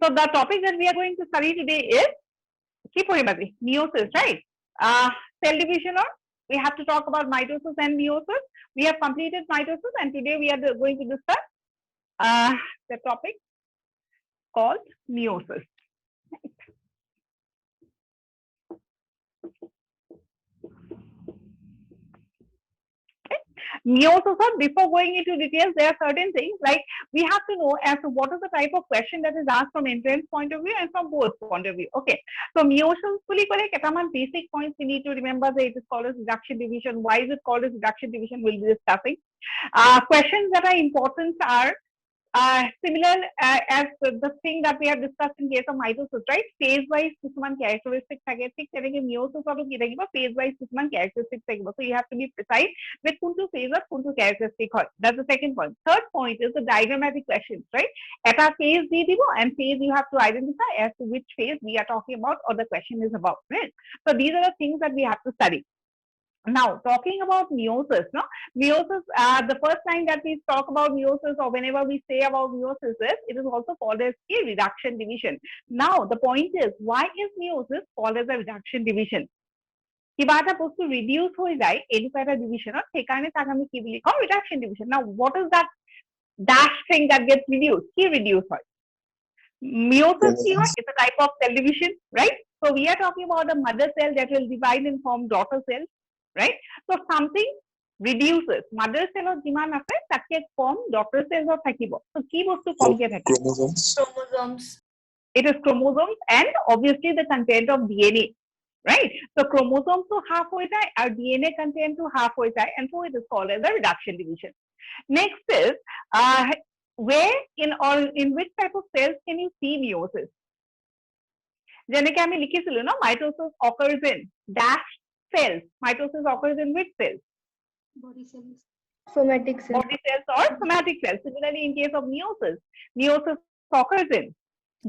So the topic that we are going to study today is meiosis, right? Cell division, or we have to talk about mitosis and meiosis. We have completed mitosis, and today we are going to discuss the topic called meiosis. Meiosis, before going into details, there are certain things like we have to know as to what is the type of question that is asked from entrance point of view and from both point of view. Okay, so meiosis fully correct. Basic points we need to remember that it is called as reduction division. Why is it called as reduction division? We'll be discussing. Questions that are important are similar as the thing that we have discussed in case of mitosis, right? Phase wise কিছুমান characteristics থাকে, ঠিক তেনেকে meiosis আৰু কি থাকিব phase wise কিছুমান characteristics থাকিব. So you have to be precise with কোনটো phase ত কোনটো characteristic হয়. That's the second point. Third point is the diagrammatic questions, right? এটা phase দি দিব and phase you have to identify as to which phase we are talking about or the question is about, right? So these are the things that we have to study. Now, talking about meiosis, meiosis, the first time that we talk about meiosis or whenever we say about meiosis is, it is also called as a reduction division. Now, the point is, why is meiosis called as a reduction division? কিবা এটা বস্তু reduce হৈ যায় এনেকুৱা এটা divisionত সেইকাৰণে তাক আমি কি বুলি কওঁ reduction division. Now, what is that dash thing that gets reduced? কি reduce হয়? Meiosis কি হয়? It's a type of cell division, right? So we are talking about the mother cell that will divide and form daughter cells, right? So something reduces. Mother cell of jiman ache take form daughter cells of thakibo. So ki bostu komke thake? Chromosomes. It is chromosomes and obviously the content of DNA, right? So chromosomes to half hoy jay and DNA content to half hoy jay, and so it is called as a reduction division. Next is where in which type of cells can you see meiosis? যেনেকে আমি লিখিছিলো mitosis occurs in dash cells. Mitosis occurs in which cells? Body cells. Somatic cells. Body cells or somatic cells. Similarly, in case of meiosis, meiosis occurs in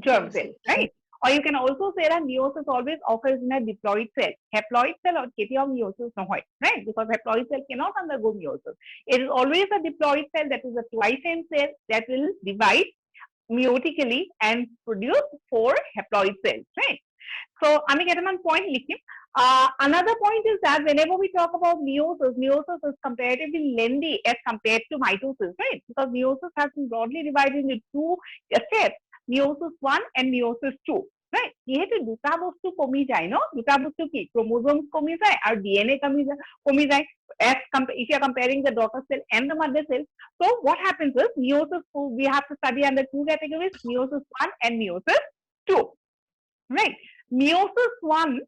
germ cells, right? Or you can also say that meiosis always occurs in a diploid cell. Haploid cell or ketio meiosis nohoy, right? Because haploid cell cannot undergo meiosis. It is always a diploid cell, that is a twice-end cell that will divide meiotically and produce 4 haploid cells, right? So আমি কেইটামান point লিখিম. Another point is that whenever we talk about meiosis, meiosis is comparatively lengthy as compared to mitosis, right? Because meiosis has been broadly divided into 2 steps, meiosis 1 and meiosis 2, right? যেহেতু দুটা বস্তু কমি যায় দুটা বস্তু কি chromosomes কমি যায় আৰু DNA কমি যায় as if you are comparing the daughter cell and the mother cell. So what happens is meiosis, we have to study under 2 categories, meiosis 1 and meiosis 2, right? Meiosis 1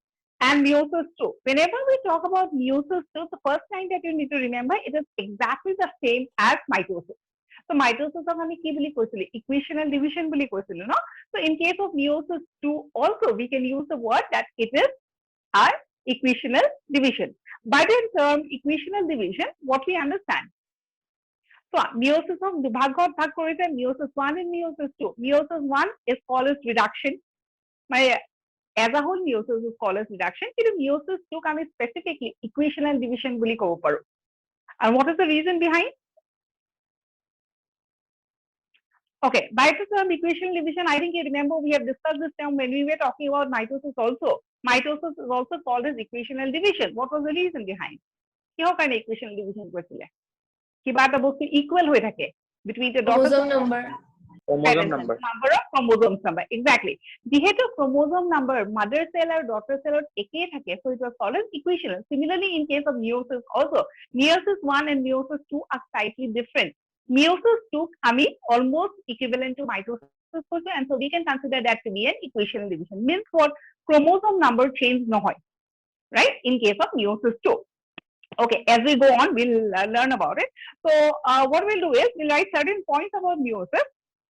and meiosis 2. Whenever we talk about meiosis 2, the first thing that you need to remember, it is exactly the same as mitosis. So mitosis of আমি কি বুলি কৈছিলো equational division বুলি কৈছিলো So in case of meiosis 2 also we can use the word that it is our equational division. By the term equational division, what we understand? So meiosis of দুভাগত ভাগ কৰিছে meiosis 1 and meiosis 2. Meiosis 1 is called as reduction. As a whole, meiosis is called as reduction. But meiosis 2 can be specifically equational division বুলি ক'ব পাৰো. And what is the reason behind? Okay, by the term equational division, I think you remember we have discussed this term when we were talking about mitosis also. Mitosis is also called as equational division. What was the reason behind? কিহৰ কাৰণে equational division কৰিছিলে? কিবা এটা বস্তু equal হৈ থাকে between the chromosome number. Number of chromosomes number, exactly. যেহেতু chromosome number mother cell or daughter cell একেই থাকে, so it was called as equational. Similarly, in case of meiosis also, meiosis 1 and meiosis 2 are slightly different. Meiosis 2 ami almost equivalent to mitosis also, and so we can consider that to be an equational division. Means what? Chromosome number change nohoy, right? In case of meiosis 2. Okay, as we go on, we'll learn about it. So what we'll do is we'll write certain points about meiosis.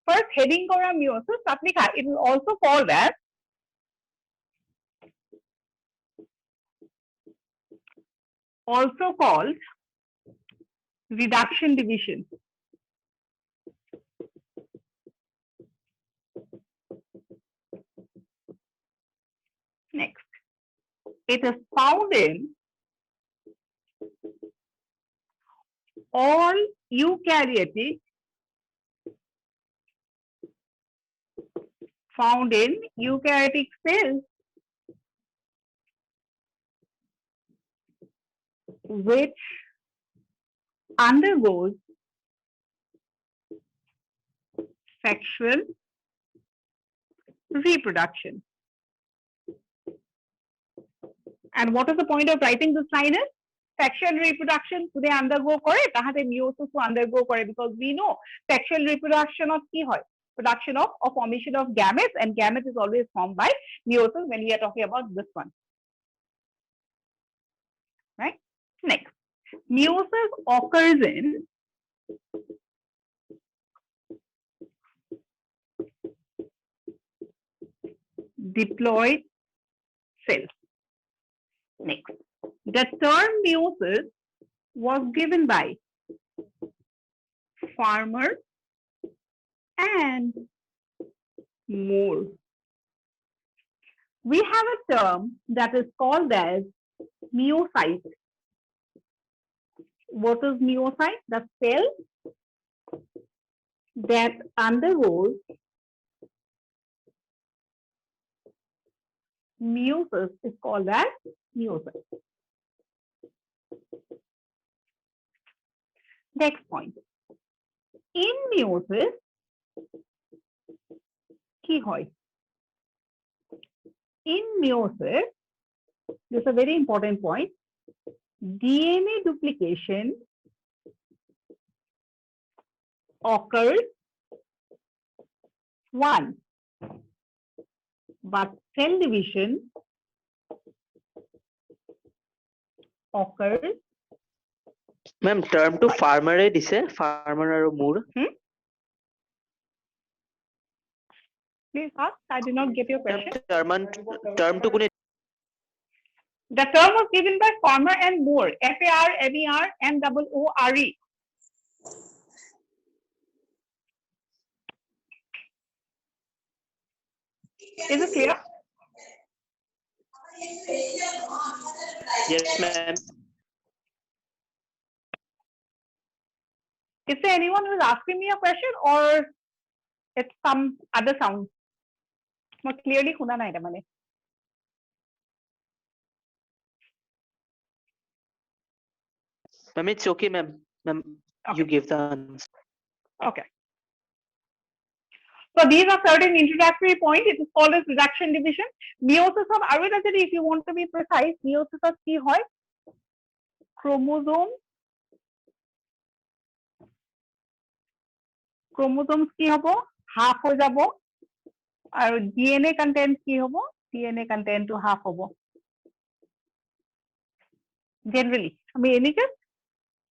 First, heading kora meiosis, it is also called as reduction division. Next, it is found in all eukaryotic found in eukaryotic cells which undergoes sexual reproduction. And what is the point of writing this line is? Sexual reproduction today undergo kore, tahate meiosis to undergo kore, because we know sexual reproduction of ki hoy? Production of or formation of gametes, and gametes is always formed by meiosis when we are talking about this one. Right? Next, meiosis occurs in diploid cells. Next, the term meiosis was given by Farmer and Moore. We have a term that is called as meiocyte. What is meiocyte? The cell that undergoes meiosis is called as meiocyte. Next point. In meiosis, ki hoy? In meiosis, this is a very important point. DNA duplication occurs once, but cell division occurs. Ma'am, term to farmer dise, farmer aru Moore. Please ask. I did not get your question. Term to kune. The term was given by Farmer and Moore. FARMER Is it clear? Yes, ma'am. Is there anyone who is asking me a question, or it's some other sound? Not clearly khuna nahi ta mane. Ma'am, it's okay, ma'am. Ma'am, Okay. you give the answer. Okay. So these are certain introductory points. It is called as reduction division. Meiosis of Arvidacity, if you want to be precise, meiosis of ki hoy? Chromosomes ki hobo? Half ho jabo. Aru DNA content ki hobo? DNA content to half hobo. Generally, I mean, any case,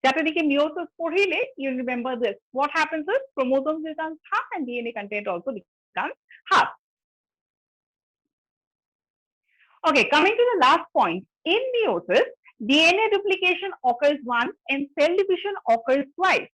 যাতে meiosis পড়িলে, you remember this. What happens is chromosomes becomes half and DNA content also becomes half. Okay, coming to the last point. In meiosis, DNA duplication occurs once and cell division occurs twice.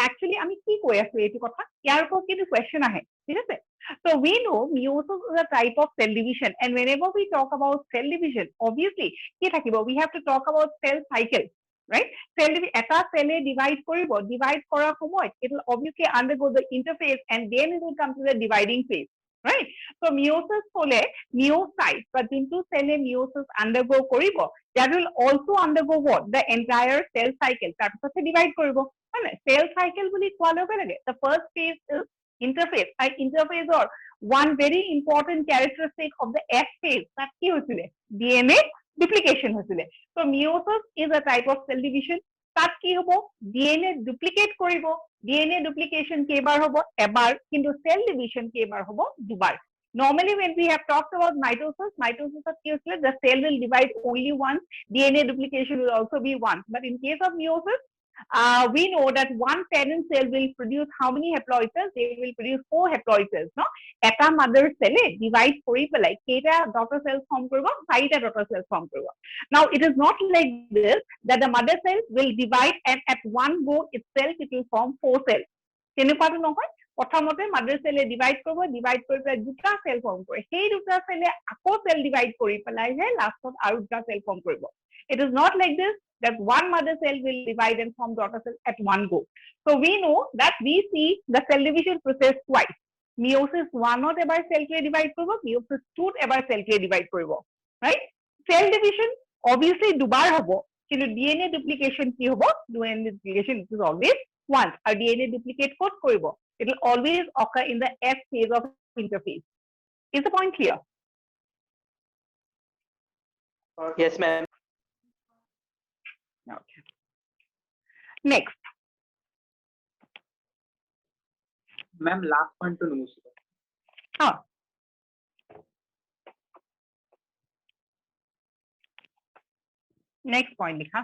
Actually, আমি কি কৈ আছো এইটো কথা ইয়াৰ ওপৰত কিন্তু question আহে ঠিক আছে so we know meiosis is a type of cell division, and whenever we talk about cell division, obviously কি থাকিব we have to talk about cell cycle, right? Cell এটা cell divide কৰিব, divide কৰাৰ সময়ত it will obviously undergo the interphase and then it will come to the dividing phase, right? So meiosis hole meiocyte but into cell meiosis undergo koribo, that will also undergo what? The entire cell cycle. Tar pichot divide koribo. Cell cycle boli kowa loge lage. The first phase is interphase. Interphase or one very important characteristic of the F phase, that ki hochile? DNA duplication hochile. So meiosis is a type of cell division. তাত কি হবো DNA duplicate কৰিব, DNA duplication কেইবাৰ হবো এবাৰ, কিন্তু cell division কেইবাৰ হবো দুবাৰ. Normally when we have talked about mitosis কি হৈছিলে the cell will divide only once, DNA duplication will also be once, but in case of meiosis we know that one parent cell will produce how many haploid cells? They will produce 4 haploid cells, no? Eta mother cell divide kori pelai keita daughter cells form koribo, 5 daughter cells form koribo. Now it is not like this that the mother cell will divide and at one go itself it will form 4 cells. Tenuka to nohoy প্ৰথমতে mother cell divide কৰিব, divide কৰি পেলাই দুটা cell form কৰে, সেই দুটা cell আকৌ cell divide কৰি পেলাই হে লাষ্টত আৰু দুটা cell form কৰিব. It is not like this that one mother cell will divide and form daughter cell at one go. So we know that we see the cell division process twice. meiosis 1 এবাৰ cell divide কৰিব, meiosis 2 এবাৰ cell divide কৰিব, right? Cell division obviously দুবাৰ হ'ব, কিন্তু DNA duplication কি হ'ব? DNA duplication is always once. আৰু DNA duplicate ক'ত কৰিব? It will always occur in the S phase of interphase. Is the point clear? Yes, ma'am. Okay. Next. Ma'am, last point to know. Ah. Next point लिखा.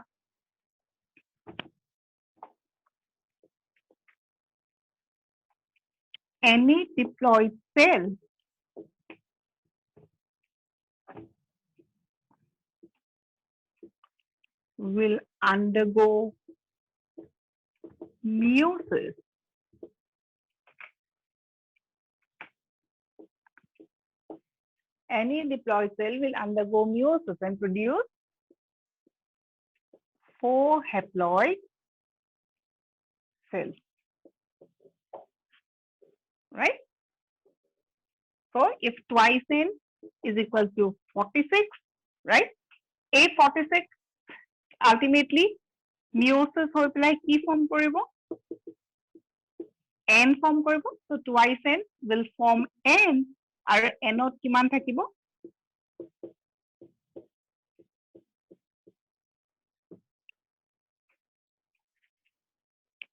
Any diploid cell will undergo meiosis any diploid cell will undergo meiosis and produce 4 haploid cells. Right? So if twice n is equal to 46, right? A46 ultimately meiosis হৈ পেলাই কি form কৰিব? N form কৰিব. So twice n will form n আৰু n ত কিমান থাকিব?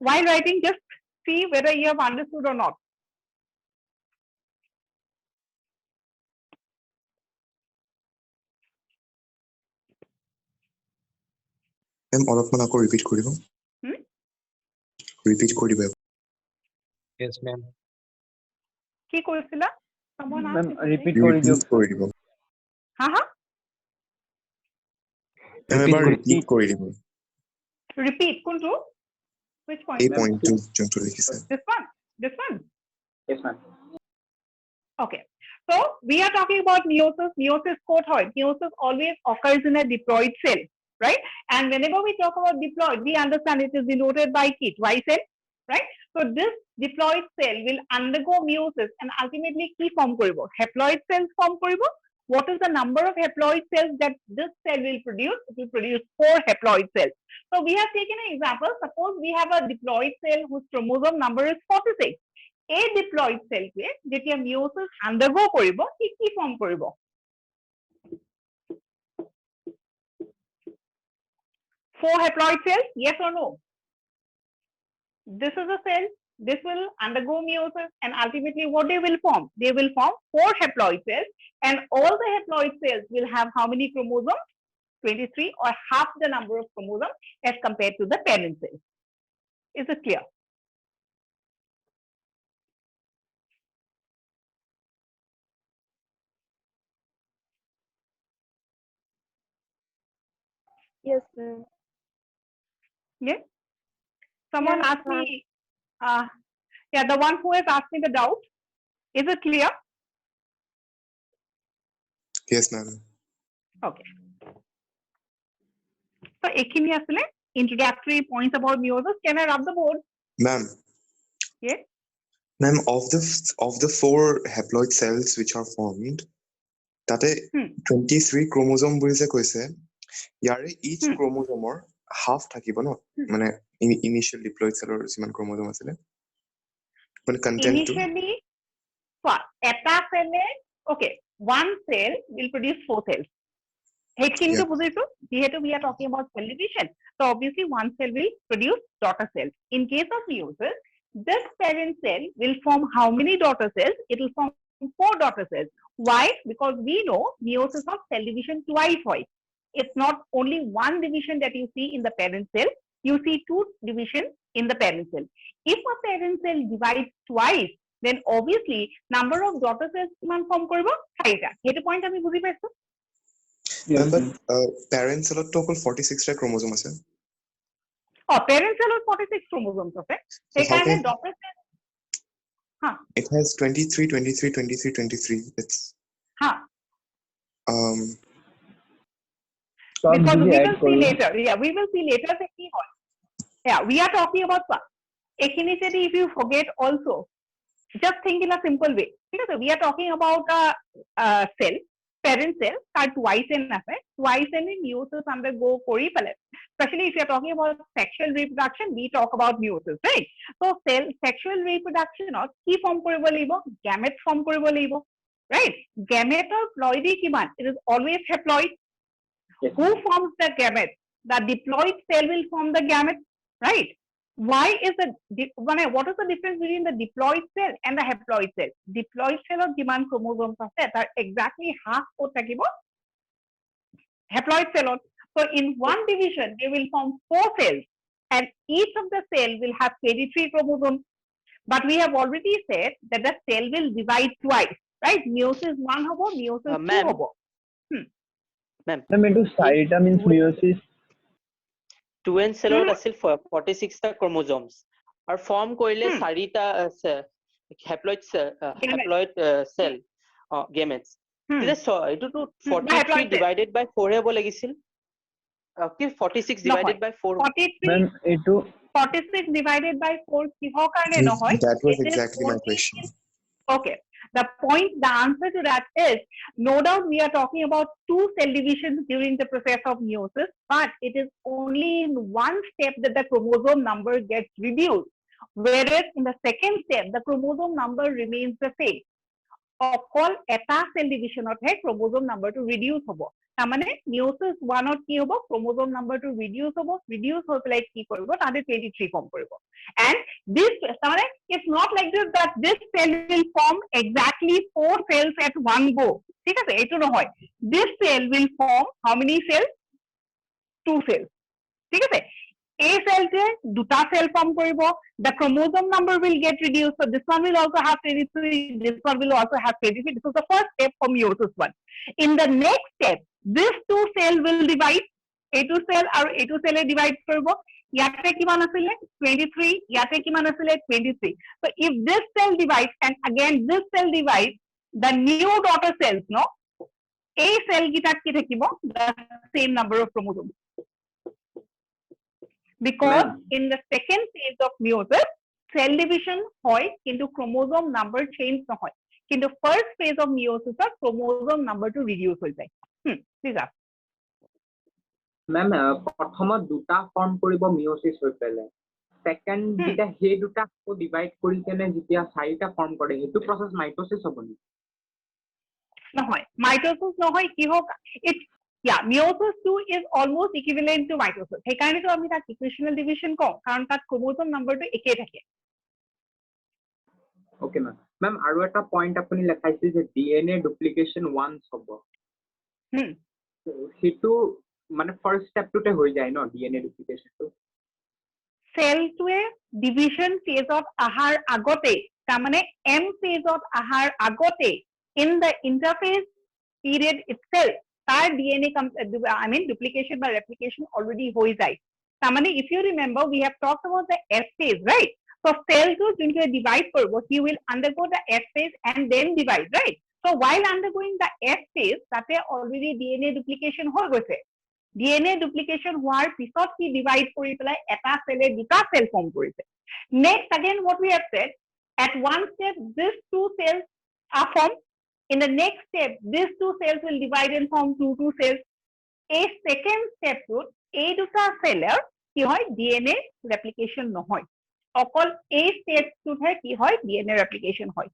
While writing, just see whether you have understood or not. Ma'am, অলপমান আকৌ repeat কৰিব। Repeat কৰি দিব। Yes, ma'am. কি কৰিছিলা? Someone Ma'am, asked me. repeat কৰি দিয়ক। Repeat কৰি দিব। হা হা? এবাৰ repeat কৰি দিব। Repeat কোনটো? Which point? এই পইণ্টটো যোনটো লিখিছে। This one? This one? Yes, ma'am. Okay. So we are talking about meiosis. Meiosis ক'ত হয়? Meiosis always occurs in a diploid cell, right? And whenever we talk about diploid, we understand it is denoted by key, twice n, right? So this diploid cell will undergo meiosis and ultimately key form কৰিব? Haploid cells form কৰিব. What is the number of haploid cells that this cell will produce? It will produce 4 haploid cells. So we have taken an example. Suppose we have a diploid cell whose chromosome number is 46. A diploid cell কে যেতিয়া meiosis undergo কৰিব, কি form কৰিব? 4 haploid cells, yes or no? This is a cell. This will undergo meiosis and ultimately what they will form? They will form 4 haploid cells and all the haploid cells will have how many chromosomes? 23 or half the number of chromosomes as compared to the parent cell. Is it clear? Yes, ma'am. Yes. Someone Yes, asked me, yeah, the one who has asked me the doubt. Is it clear? Yes, ma'am. Okay. So, ekhini asile introductory points about meiosis. Can I rub the board? Ma'am. Yes. Ma'am, of the 4 haploid cells which are formed, তাতে 23 chromosome বুলি যে কৈছে, ইয়াৰে each chromosomeৰ half থাকিব ন? মানে initial diploid cellৰ যিমান chromosome আছিলে। মানে contentটো Initially, এটা cell, okay, one cell will produce 4 cells. সেইখিনিটো বুজিছো, যিহেতু we are talking about cell division. So obviously one cell will produce daughter cells. In case of meiosis, this parent cell will form how many daughter cells? It will form 4 daughter cells. Why? Because we know meiosis of cell division twice হয়. It's not only one division that you see in the parent cell, you see 2 divisions in the parent cell. If a parent cell divides twice, then obviously number of daughter cells কিমান form কৰিব? 4টা. সেইটো point আমি বুজি পাইছো? Yes, but parent cell তো অকল 46 টা chromosome আছে। Parent cell 46 chromosomes আছে। সেইকাৰণে daughter cell It has 23, 23, 23, 23. It's because we will see later. Yeah, we will see later that কি হয়. Yeah, we are talking about এখিনি যদি if you forget also, just think in a simple way. Okay, we are talking about a cell, parent cell, that twice in effect, twice in meiosis undergo kori pale. Especially if you are talking about sexual reproduction, we talk about meiosis, right? So cell sexual reproduction or key form koribo laibo, gamete form koribo laibo, right? Gamete or ploidy kiman, it is always haploid. Yes. Who forms the gamete? The diploid cell will form the gamete, right? Why is what is the difference between the diploid cell and the haploid cell? Diploid cell of demand chromosomes are that exactly half or haploid cell. So in one division, they will form 4 cells, and each of the cell will have 23 chromosomes. But we have already said that the cell will divide twice, right? Meiosis 1 hobo, meiosis 2 ma'am. hobo. Ma'am, Ma'am, into Saita means meiosis. 2n cellত আছিল 46 টা chromosomes আৰু form কৰিলে 4টা haploid cell gametes এটোটো 43 divided by 4 হ'ব লাগিছিল কি 46 divided by 4 Ma'am, eto 46 divided by 4 কিহৰ কাৰণে নহয়? That was It is exactly my only question. Okay. The answer to that is, no doubt we are talking about 2 cell divisions during the process of meiosis, but it is only in one step that the chromosome number gets reduced, whereas in the second step, the chromosome number remains the same. All eta cell division of chromosome number to reduce hobo. Tamane meiosis 1 or ki hobo, chromosome number to reduce hope like ki koribo, tade 23 form koribo. And this, it's not like this that this cell will form exactly 4 cells at one go. This cell will form how many cells? 2 cells. A cell duta cell form koribo, the chromosome number will get reduced. So this one will also have 23, this one will also have 23. This is the first step for meiosis 1. In the next step, this 2 cell will divide. A2 cell or A2 cell divide koribo. Yate kiman asile 23, yate kiman asile 23. So if this cell divides and again this cell divides, the new daughter cells, no, A cell gitat ki thakibo the same number of chromosomes. Because in the second phase of meiosis, cell division hoy kintu chromosome number change nohoy. Kintu first phase of meiosis chromosome number to reduce hoy jay. Please ask. Ma'am, প্ৰথমত দুটা form কৰিব meiosis হৈ পেলে second যেটা হে দুটা কো divide কৰি কেনে যেতিয়া চাৰিটা ফৰ্ম কৰে এটো প্ৰসেস মাইটোসিস হ'ব নি নহয় মাইটোসিস নহয় কি হোক meiosis 2 is almost equivalent to mitosis. সেই কাৰণে তো আমি তাক equational division কওঁ কাৰণ তাত chromosome number টো একে থাকে. ওকে ম্যাম আৰু এটা পইণ্ট আপুনি লেখাইছিল যে ডিএনএ ডুপ্লিকেশন 1 হ'ব সেইটো মানে ফার্স্ট স্টেপটোতে হৈ যায় ন ডিএনএ ডুপ্লিকেশনটো সেলটোৱে ডিভিজন ফেজত আহাৰ আগতে তাৰমানে এম ফেজত আহাৰ আগতে in the interphase period itself তাৰ DNA duplication বা replication already হৈ যায় তাৰমানে if you remember we have talked about the S phase, right? So cell to যোনটো divide কৰিব he will undergo the S phase and then divide, right? So while undergoing the S phase তাতে already DNA duplication হৈ গৈছে DNA duplication হোৱাৰ পিছত কি divide কৰি পেলাই এটা cell দুটা cell form কৰিছে. Next again what we have said, at one step these 2 cells are formed. In the next step these 2 cells will divide and form 2 cells. A second step to a দুটা cell কি হয় DNA replication নহয়. অকল a step to কি হয় DNA replication হয়.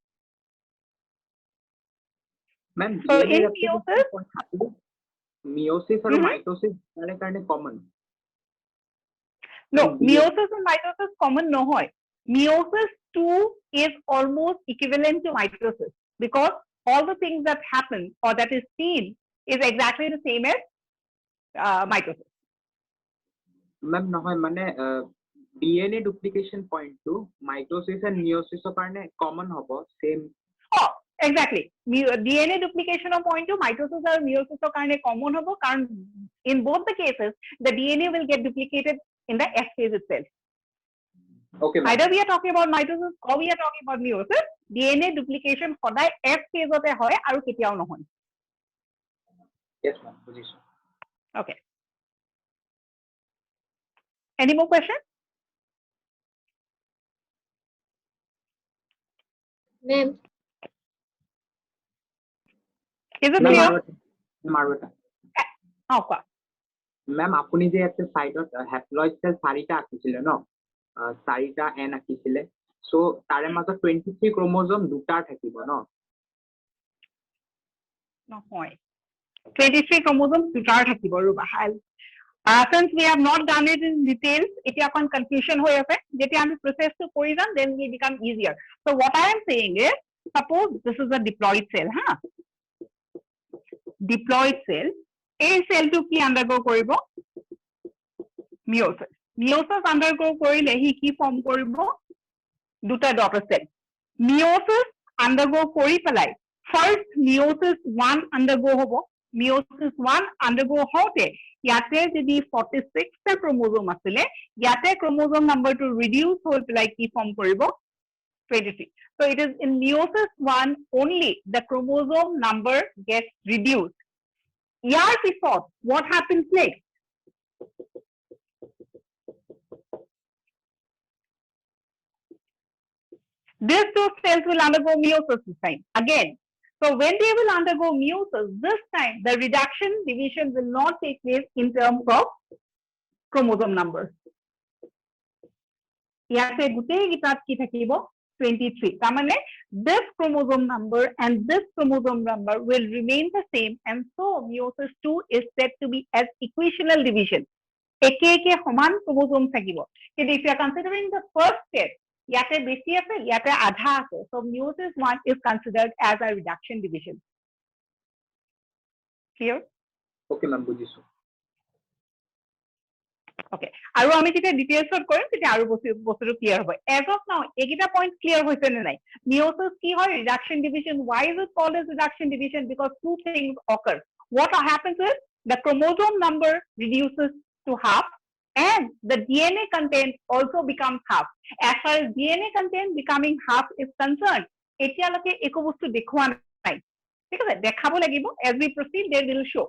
Ma'am So in meiosis meiosis আৰু mitosis তাৰে কাৰণে common No, meiosis and mitosis common নহয়. Meiosis 2 is almost equivalent to mitosis because all the things that happen or that is seen is exactly the same as mitosis. Ma'am, নহয় মানে DNA duplication point to mitosis and meiosis কাৰণে common হ'ব same. Oh, exactly. DNA duplication of point to mitosis or meiosis কাৰণে common হ'ব কাৰণ in both the cases the DNA will get duplicated in the S phase itself. Okay, either we are talking about mitosis or we are talking about meiosis, DNA duplication সদায় S phase তে হয় আৰু কেতিয়াও নহয়. Yes ma'am, বুজিছো. Okay. Any more questions? Ma'am, Is it ma'am clear? আৰু এটা Oh, কোৱা। মেম আপুনি যে ইয়াতে চাইডত হেপ্লয়েড সেল 4টা আঁকিছিলে ন 4টা এন আঁকিছিলে সো তাৰে মাজত 23 ক্ৰোমোজোম দুটাৰ থাকিব ন নহয় 23 chromosome দুটাৰ থাকিব ৰবা since we have not done it in details এতিয়া অকণ confusion হৈ আছে যেতিয়া আমি process টো কৰি যাম then we become easier so what I am saying is suppose this is a diploid cell diploid cell এই cellটো কি undergo কৰিব meiosis undergo কৰিলে হি কি form কৰিব দুটা daughter cell meiosis undergo কৰি পেলাই first meiosis 1 undergo হ'ব meiosis 1 undergo होते ইয়াতে যদি 46 টা chromosome আছিলে ইয়াতে chromosome number to reduce হৈ পেলাই কি form কৰিব 23 so it is in meiosis 1 only the chromosome number gets reduced ইয়াৰ পিছত what happens next these two cells will undergo meiosis this time again. So when they will undergo meiosis, this time the reduction division will not take place in terms of chromosome number. ইয়াতে গোটেই গিটাত কি থাকিব 23 তাৰমানে this chromosome number and this chromosome number will remain the same and so meiosis 2 is said to be as equational division একে একে সমান chromosome থাকিব কিন্তু if you are considering the first step ইয়াতে বেছি আছে ইয়াতে আধা আছে so meiosis 1 is considered as a reduction division clear okay ma'am বুজিছো okay আৰু আমি যেতিয়া ডিটেইলছত কৰিম তেতিয়া আৰু বস্তুটো ক্লিয়াৰ হ'ব as of now এইকেইটা পইণ্ট ক্লিয়াৰ হৈছে নে নাই meiosis কি হয় reduction division why is it called as reduction division because two things occur what happens is the chromosome number reduces to half and the DNA content also becomes half. As far as DNA content becoming half is concerned, এতিয়ালৈকে একো বস্তু দেখুৱা নাই ঠিক আছে দেখাব লাগিব as we proceed they will show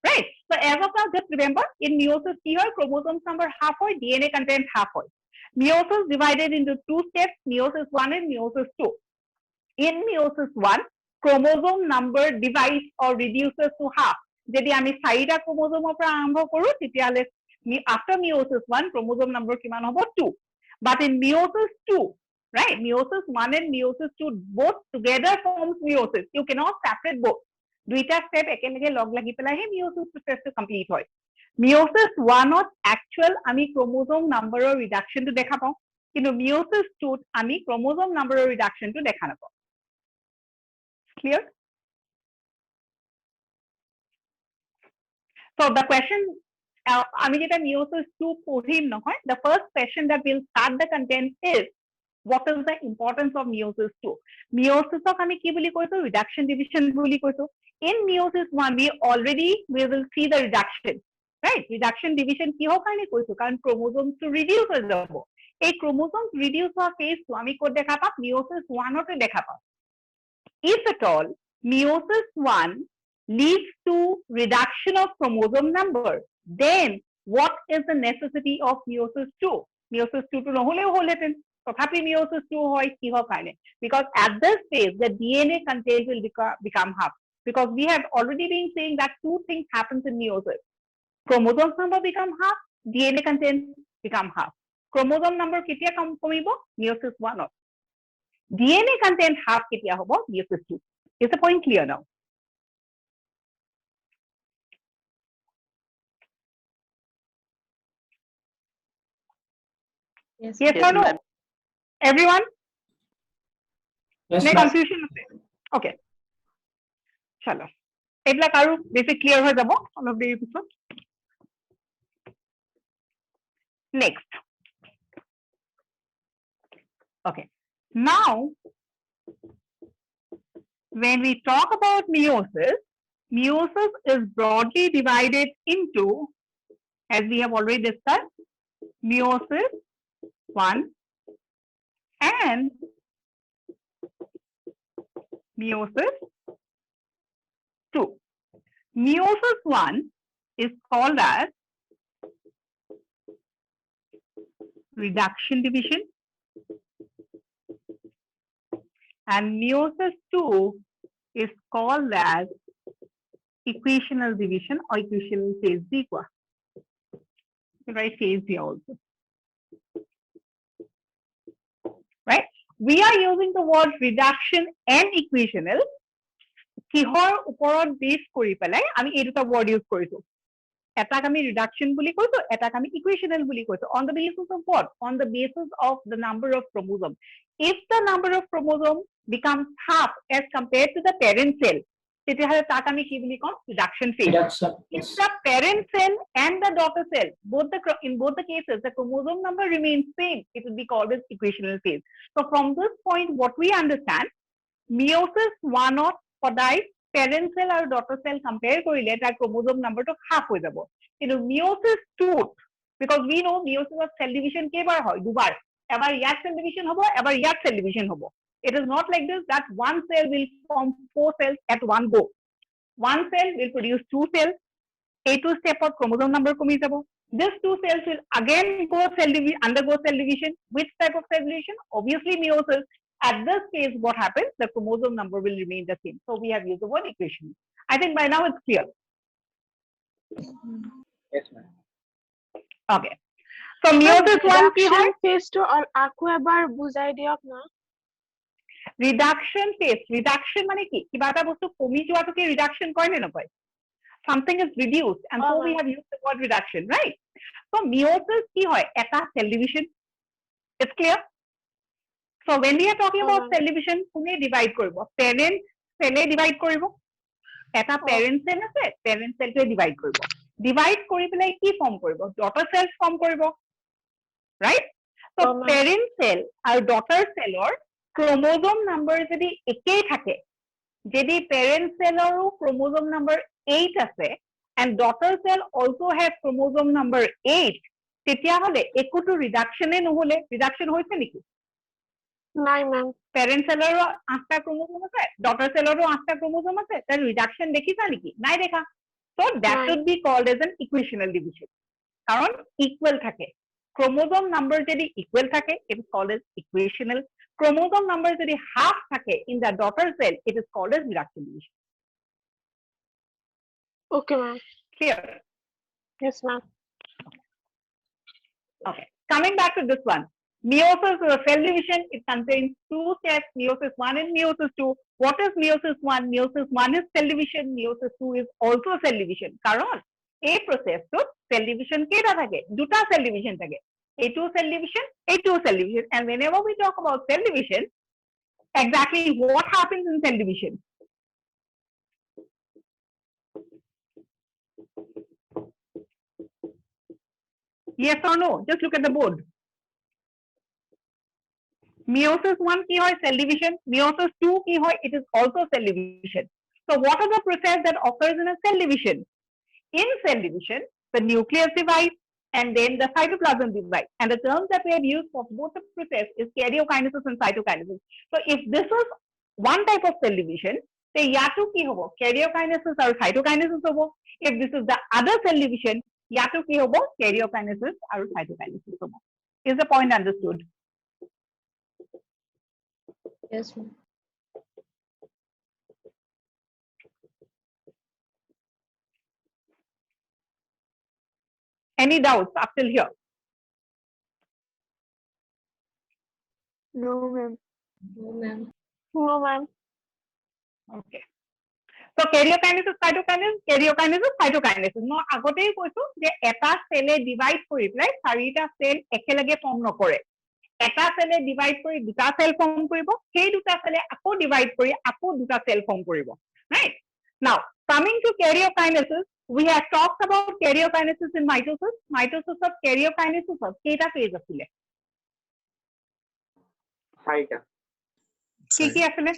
right so as of now just remember in meiosis কি হয় chromosomes number half হয় DNA content half হয় meiosis divided into two steps meiosis 1 and meiosis 2 in meiosis 1 chromosome number divides or reduces to half যদি আমি 4টা ক্ৰোমোজোমৰ পৰা আৰম্ভ কৰো তেতিয়ালে after meiosis 1 chromosome number কিমান হ'ব 2 but in meiosis 2 right meiosis 1 and meiosis 2 both together forms meiosis you cannot separate both দুইটা step একেলগে লগ লাগি পেলাই হে meiosis process টো complete হয় meiosis 1 ত actual আমি chromosome number ৰ reduction টো দেখা পাওঁ কিন্তু meiosis 2 ত আমি chromosome number ৰ reduction টো দেখা নাপাওঁ clear so the question আমি যেটা meiosis 2 পঢ়িম নহয় the first question that will start the content is what is the importance of meiosis 2 meiosis ক আমি কি বুলি কৈছো reduction division বুলি কৈছো in meiosis 1 we will see the reduction right reduction division কিহৰ কাৰণে কৈছো কাৰণ chromosomes to reduce হৈ যাব এই chromosomes reduce হোৱা phase টো আমি ক'ত দেখা পাম meiosis 1 তে দেখা পাম if at all meiosis 1 leads to reduction of chromosome number then what is the necessity of meiosis 2 meiosis 2 to নহলেও হলহেতেন তথাপি meiosis 2 হয় কিহৰ কাৰণে because at this phase the DNA content will become half because we have already been saying that two things happens in meiosis chromosome number become half DNA content become half chromosome number কেতিয়া কমিব meiosis 1 DNA content half কেতিয়া হ'ব meiosis 2 is the point clear now yes, yes or no ma'am. everyone yes নে ma'am. confusion আছে okay চলো এইবিলাক আৰু বেছি ক্লিয়াৰ হৈ যাব অলপ দেৰি পিছত next okay now when we talk about meiosis meiosis is broadly divided into as we have already discussed meiosis 1 and meiosis 2 meiosis 1 is called as reduction division And meiosis 2 is called as equational division or equational phase B. Right, phase B also. Right? We are using the word reduction and equational. কিহৰ ওপৰত base কৰি পেলাই আমি এই দুটা word use কৰিছো attack আমি reduction বুলি কৈছো এটাক আমি equational বুলি কৈছো on the basis of what on the basis of the number of chromosomes if the number of chromosomes becomes half as compared to the parent cell তেতিয়াহলে তাক আমি কি বুলি কম reduction phase if the parent cell and the daughter cell in both the cases the chromosome number remains same it will be called as equational phase so from this point what we understand meiosis 1 সদায় parent cell আৰু daughter cell compare কৰিলে তাৰ chromosome number টো half হৈ যাব কিন্তু meiosis 2 because we know meiosis of cell division কেইবাৰ হয় দুবাৰ এবাৰ ইয়াত cell division হ'ব এবাৰ ইয়াত cell division হ'ব it is not like this that one cell will form 4 cells at one go one cell will produce 2 cells এইটো stepত chromosome number কমি যাব these 2 cells will again undergo cell division which type of cell division obviously meiosis at this phase, what happens? The chromosome number will remain the same. So we have used the word equation. I think by now it's clear. Yes, ma'am. Okay. So meiosis 1 কি হয়? phase to আকো এবাৰ বুজাই দিয়ক না Reduction phase. Reduction মানে কি? কিবা এটা বস্তু কমি যোৱাটোকে reduction কয় নে নকয়? Something is reduced and so we have used the word reduction, right? So meiosis কি হয়? এটা cell division. It's clear? So when we are talking about cell division, কোনে divide কৰিব? Parent cell divide কৰিব? এটা parent cell আছে, parent cell টোৱে divide কৰিব. Divide কৰি পেলাই কি form কৰিব? Daughter cells form কৰিব. Right? So parent cell আৰু daughter cellৰ chromosome number যদি একেই থাকে, যদি parent cellৰো chromosome number 8 আছে and daughter cell also has chromosome number 8, তেতিয়াহলে একোটো reduction নহলে reduction হৈছে নেকি? নাই ম্যাম parent cellৰ 8টা chromosome আছে daughter cellৰো 8টা chromosome আছে তাৰ reduction দেখিছা নেকি নাই দেখা so that should be called as an equational division কারণ equal থাকে chromosome number যদি equal থাকে it is called as equational chromosome number যদি half থাকে in the daughter cell it is called as reduction division okay ma'am clear yes ma'am okay coming back to this one meiosis is a cell division. It contains 2 steps, meiosis 1 and meiosis 2. What is meiosis 1? Meiosis 1 is cell division. Meiosis 2 is also cell division. কারণ এই process cell division কেটা থাকে? দুটা cell division থাকে. A2 cell division, A2 cell division. And whenever we talk about cell division, exactly what happens in cell division? Yes or no? Just look at the board. Meiosis 1 কি হয় cell division meiosis 2 কি হয় it is also cell division so what are the process that occurs in a cell division in cell division the nucleus divides and then the cytoplasm divides and the terms that we have used for both the process is karyokinesis and cytokinesis so if this is one type of cell division then ইয়াটো কি হ'ব karyokinesis আৰু cytokinesis হ'ব if this is the other cell division ইয়াটো কি হ'ব karyokinesis আৰু cytokinesis হ'ব is the point understood Yes, ma'am. Any doubts up till here? no ma'am No, ma'am. no ma'am Okay. So karyokinesis, cytokinesis. মই আগতেই কৈছো যে এটা সেলে ডিভাইড কৰি পেলাই চাৰিটা সেল একেলগে ফৰ্ম নকৰে এটা সেলে ডিভাইড কৰি দুটা সেল ফৰ্ম কৰিব সেই দুটা সেলে আকৌ ডিভাইড কৰি আকৌ দুটা সেল ফৰ্ম কৰিব right now coming to karyokinesis we have talked about karyokinesis in mitosis of karyokinesis of কেইটা phase আছিলে চাৰিটা কি আছিলে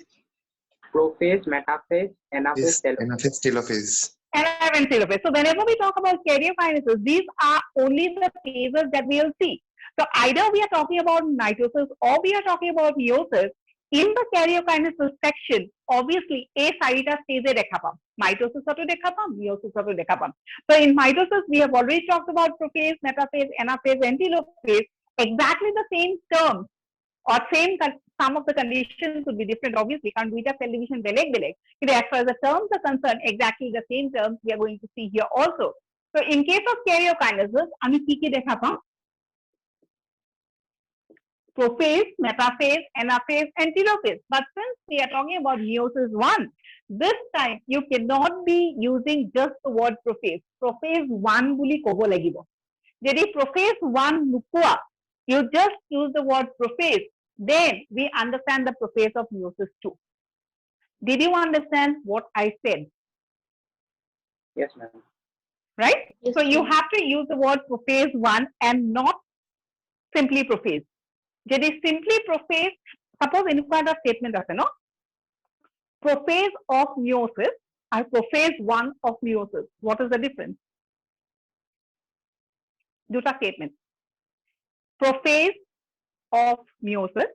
prophase metaphase anaphase anaphase telophase and telophase so whenever we talk about karyokinesis these are only the phases that we will see so either we are talking about mitosis or we are talking about meiosis in the karyokinesis section obviously a চাৰিটা stage দেখা পাম mitosis তো দেখা পাম meiosis তো দেখা পাম so in mitosis we have already talked about prophase metaphase anaphase and telophase exactly the same terms or same some of the conditions would be different, obviously, can't do it cell division beleg. As far as the terms are concerned, exactly the same terms we are going to see here also. So in case of karyokinases, আমি কি কি দেখা পাম? Prophase, metaphase, anaphase, and telophase. But since we are talking about meiosis 1, this time you cannot be using just the word prophase. Prophase 1 বুলি ক'ব লাগিব. যদি prophase 1 নোকোৱা, you just use the word prophase, then we understand the prophase of meiosis 2. Did you understand what I said? Yes, ma'am. Right? Yes, So you ma'am. have to use the word prophase 1 and not simply prophase. Jadi simply prophase, suppose এনেকুৱা এটা statement আছে no? Prophase of meiosis and prophase 1 of meiosis. What is the difference? Duta statement. Prophase of meiosis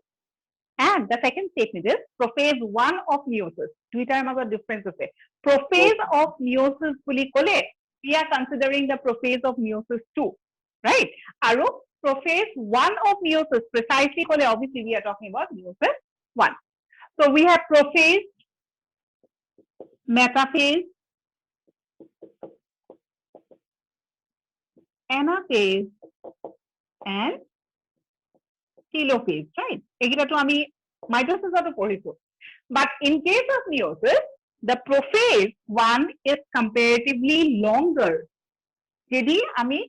and the second statement is prophase 1 of meiosis. Duitar মাজত difference আছে. Prophase of meiosis বুলি ক'লে we are considering the prophase of meiosis 2, right? Aru prophase 1 of meiosis precisely ক'লে obviously we are talking about meiosis 1. So we have prophase, metaphase, anaphase, and telophase, right? Egita to ami mitosis to পঢ়িছো. But in case of meiosis, the prophase 1 is comparatively longer. Jadi ami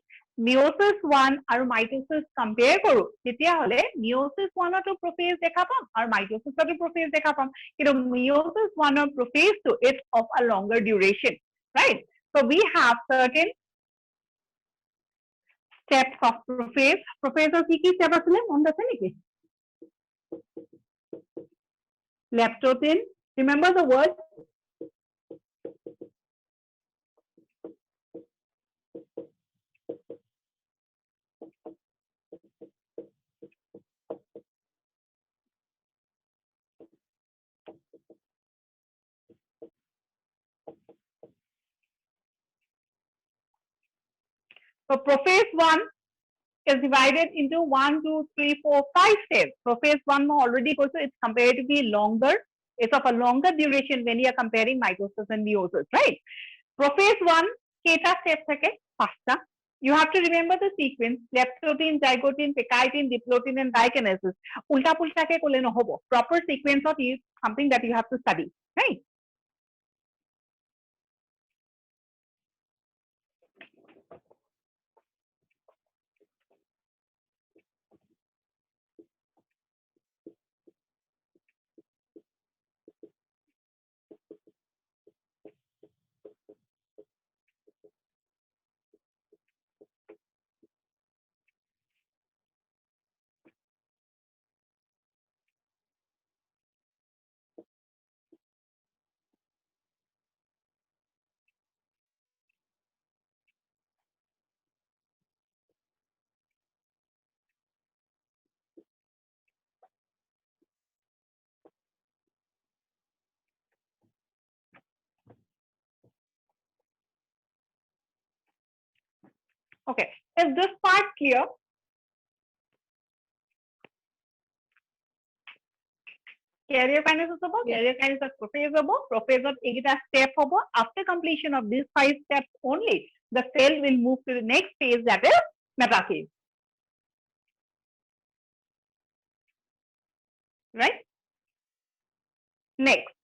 meiosis 1 আৰু mitosis compare কৰো তেতিয়া হলে meiosis 1 to prophase দেখা পাম আৰু mitosis to prophase দেখা পাম কিন্তু meiosis 1 or prophase to is of a longer duration, right? So we have certain steps of prophase. Prophase or কি step asile মন আছে নেকি? Leptotin, remember the word? So prophase 1 is divided into 1, 2, 3, 4, 5 steps. Prophase 1 already goes, it's comparatively longer. It's of a longer duration when you are comparing mitosis and meiosis, right? Prophase 1, keta steps থাকে পাঁচটা. You have to remember the sequence: leptotin, zygotin, pectin, diplotin, and dikinesis. Ulta pulta ke kole no hobo. Proper sequence of is something that you have to study, right? Okay, is this part clear? Karyokinesis hobo, karyokinesis prophase hobo, prophase of egita step hobo. After completion of these 5 steps only, the cell will move to the next phase, that is metaphase. Right? Next,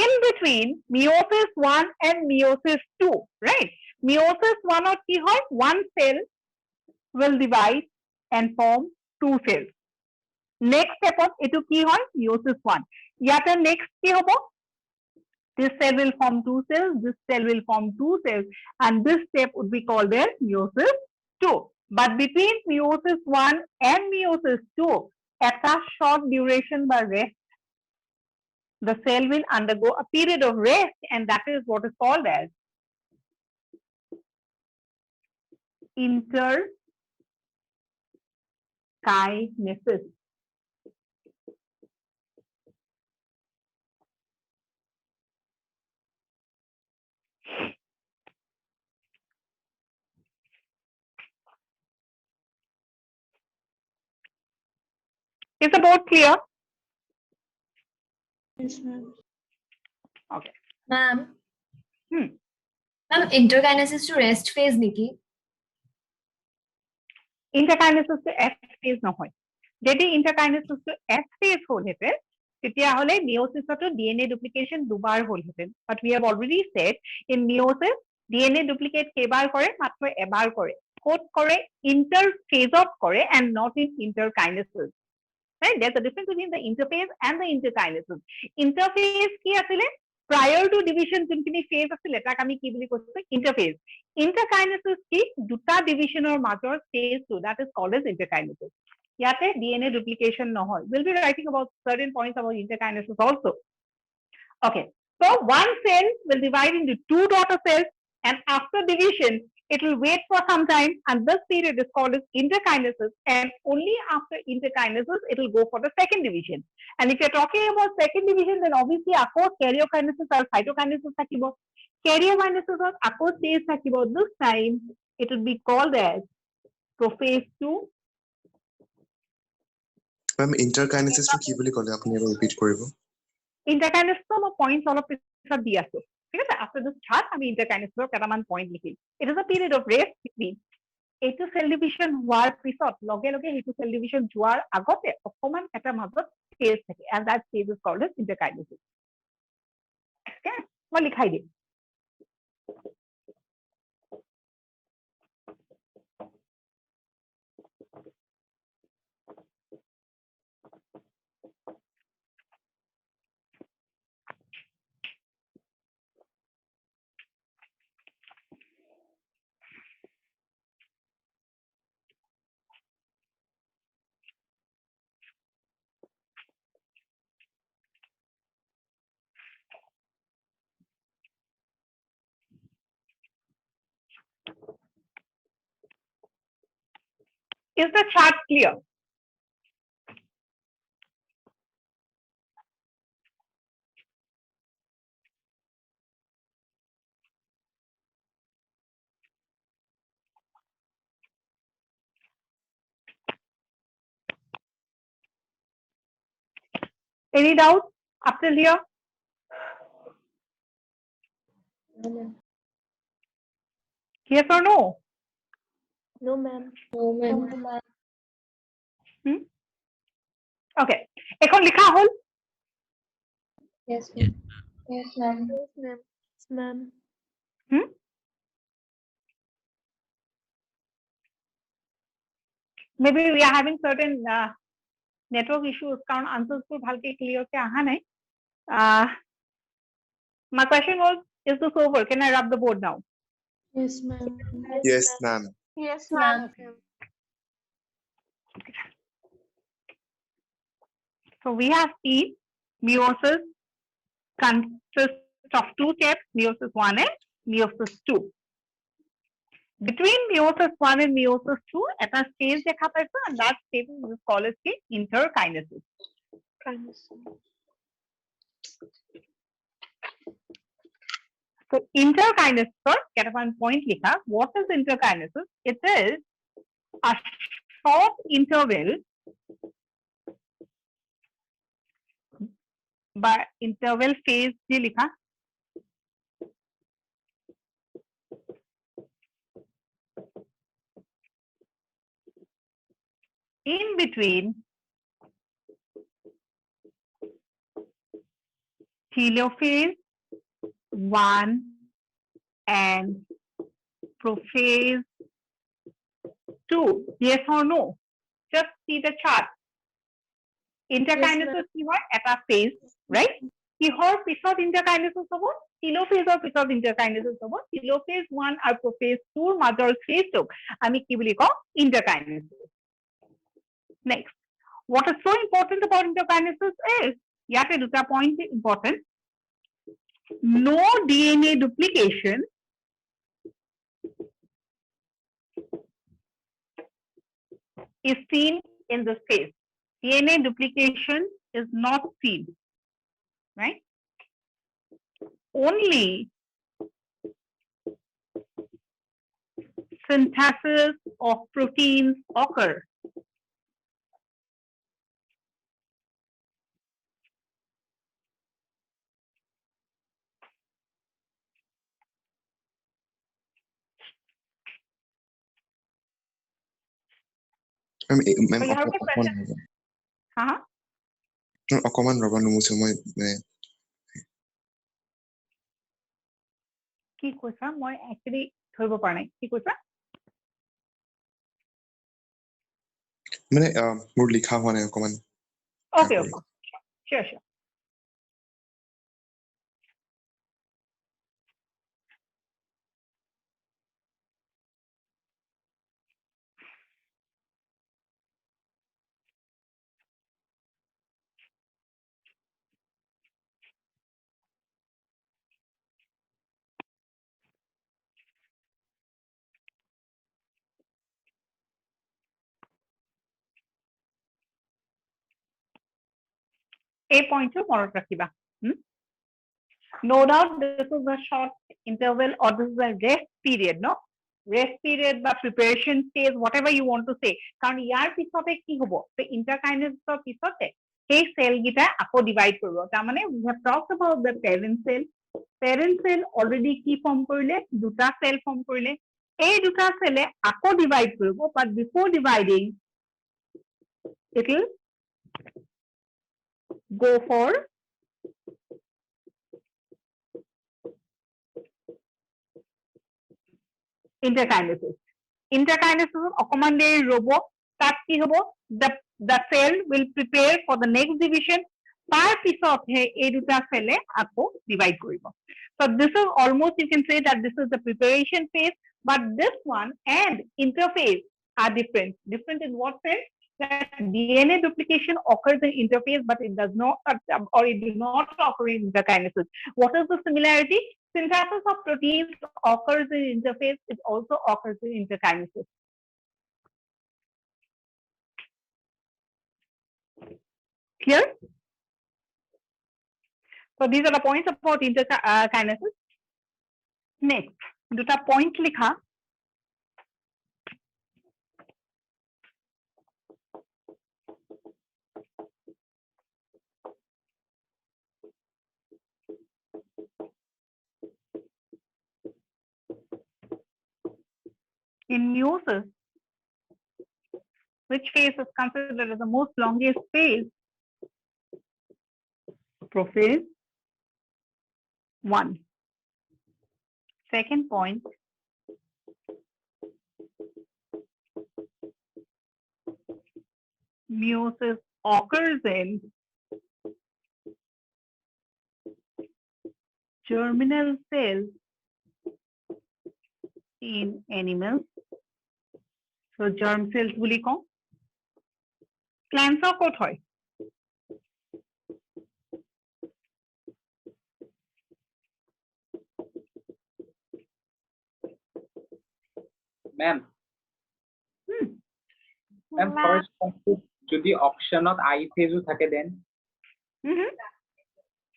in between meiosis 1 and meiosis 2, right? Meiosis 1 or ki hoy, one cell will divide and form 2 cells. Next step of etu ki hoy, meiosis 1. Yata next ki hobo? This cell will form 2 cells, this cell will form 2 cells, and this step would be called as meiosis 2. But between meiosis 1 and meiosis 2, at a short duration by rest, the cell will undergo a period of rest, and that is what is called as interkinesis. Is the board clear? Yes, ma'am. Okay. Ma'am. Hmm. Ma'am, interkinesis to rest phase niki. Interkinesis to S phase নহয় যদি interkinesis to S phase হলহেঁতেন তেতিয়াহ'লে মিঅ'চিছতো DNA duplication দুবাৰ হলহেঁতেন but we have already said in meiosis DNA duplicate কেইবাৰ কৰে মাত্ৰ এবাৰ কৰে ক'ত কৰে interphase-ত কৰে and not in interkinesis right there's a difference between the interphase and the interkinesis interphase কি আছিলে prior to division যোনখিনি phase আছিলে তাক আমি কি বুলি কৈছো interphase interkinesis কি দুটা divisionৰ মাজৰ phase to that is called as interkinesis ইয়াতে DNA duplication নহয় we'll be writing about certain points about interkinesis also okay so one cell will divide into two daughter cells and after division it will wait for some time and this period is called as interkinesis and only after interkinesis it will go for the second division and if you're talking about second division then obviously আকৌ karyokinesis or cytokinesis থাকিব karyokinesis of আকৌ stage থাকিব this time it will be called as prophase 2 Ma'am, interkinesis to কি বুলি ক'লে আপুনি এবাৰ repeat কৰিব interkinesis মই পইণ্টছ অলপ পিছত দি আছো ঠিক আছে after this chart আমি interkinesis কেইটামান পইণ্ট লিখিম it is a period of rest between এইটো সেল ডিভিজন হোৱাৰ পিছত লগে লগে সেইটো সেল ডিভিজন যোৱাৰ আগতে অকমান এটা মাজত স্পেচ থাকে and that space is called as interkinesis okay মই লিখাই দিম Is the chart clear? Any doubt up till here? No, ma'am. Yes or no? No, ma'am. No, ma'am. Okay. এখন লিখা হল Yes, ma'am. Yes, ma'am. Yes, ma'am. Yes, ma'am. Maybe we are having certain network issues কারণ answers বোৰ ভালকে clear কে আহা নাই my question was is this over can I rub the board now Yes, ma'am. yes ma'am Yes, ma'am. so we have seen meiosis consists of two steps meiosis 1 and meiosis 2 between meiosis 1 and meiosis 2 এটা stage দেখা পাইছো and that stage is called as interkinesis so interkinesis কেটামান point লিখা what is interkinesis it is a short interval by interval phase দিয়ে লিখা in between telophase 1 and prophase 2 yes or no just see the chart interkinesis কি হয় এটা phase right কিহৰ পিছত interkinesis হ'ব telophase পিছত interkinesis হ'ব telophase 1 আৰু prophase 2 ৰ মাজৰ phase টোক আমি কি বুলি কওঁ interkinesis next what is so important about interkinesis is ইয়াতে দুটা point important no DNA duplication is seen in this phase DNA duplication is not seen right only synthesis of proteins occur ma'am So you have a question. Uh-huh. অকমান ৰবা নুমুছো মই কি কৈছা মই actually ধৰিব পৰা নাই কি কৈছা মানে মোৰ লিখা হোৱা নাই অকমান Okay, okay. Sure. A point to মনত ৰাখিবা No doubt this is a short interval or this is a rest period, no? Rest period বা preparation phase, whatever you want to say. কাৰণ ইয়াৰ পিছতে কি হ'ব? So interkinase পিছতে সেই cell গিটা আকৌ divide কৰিব। তাৰমানে we have talked about the parent cell. Parent cell already কি form কৰিলে? দুটা cell form কৰিলে। এই দুটা cell আকৌ divide কৰিব, but before dividing, it will go for interkinases. Interkinases অকমান দেৰি ৰ'ব তাত কি হ'ব the cell will prepare for the next division তাৰ পিছতহে এই দুটা cell আকৌ divide কৰিব so this is almost you can say that this is the preparation phase but this one and interphase are different in what sense that DNA duplication occurs in interphase but it does not or it does not occur in interkinases what is the similarity synthesis of proteins occurs in interphase it also occurs in interkinases clear so these are the points about interkinases next দুটা point লিখা in meiosis, which phase is considered as the most longest phase? Prophase 1. Second point, meiosis occurs in germinal cells in animals. So germ cells বুলি কওঁ plants ক'ত হয় Ma'am, first point যদি অপশনত I phase থাকে then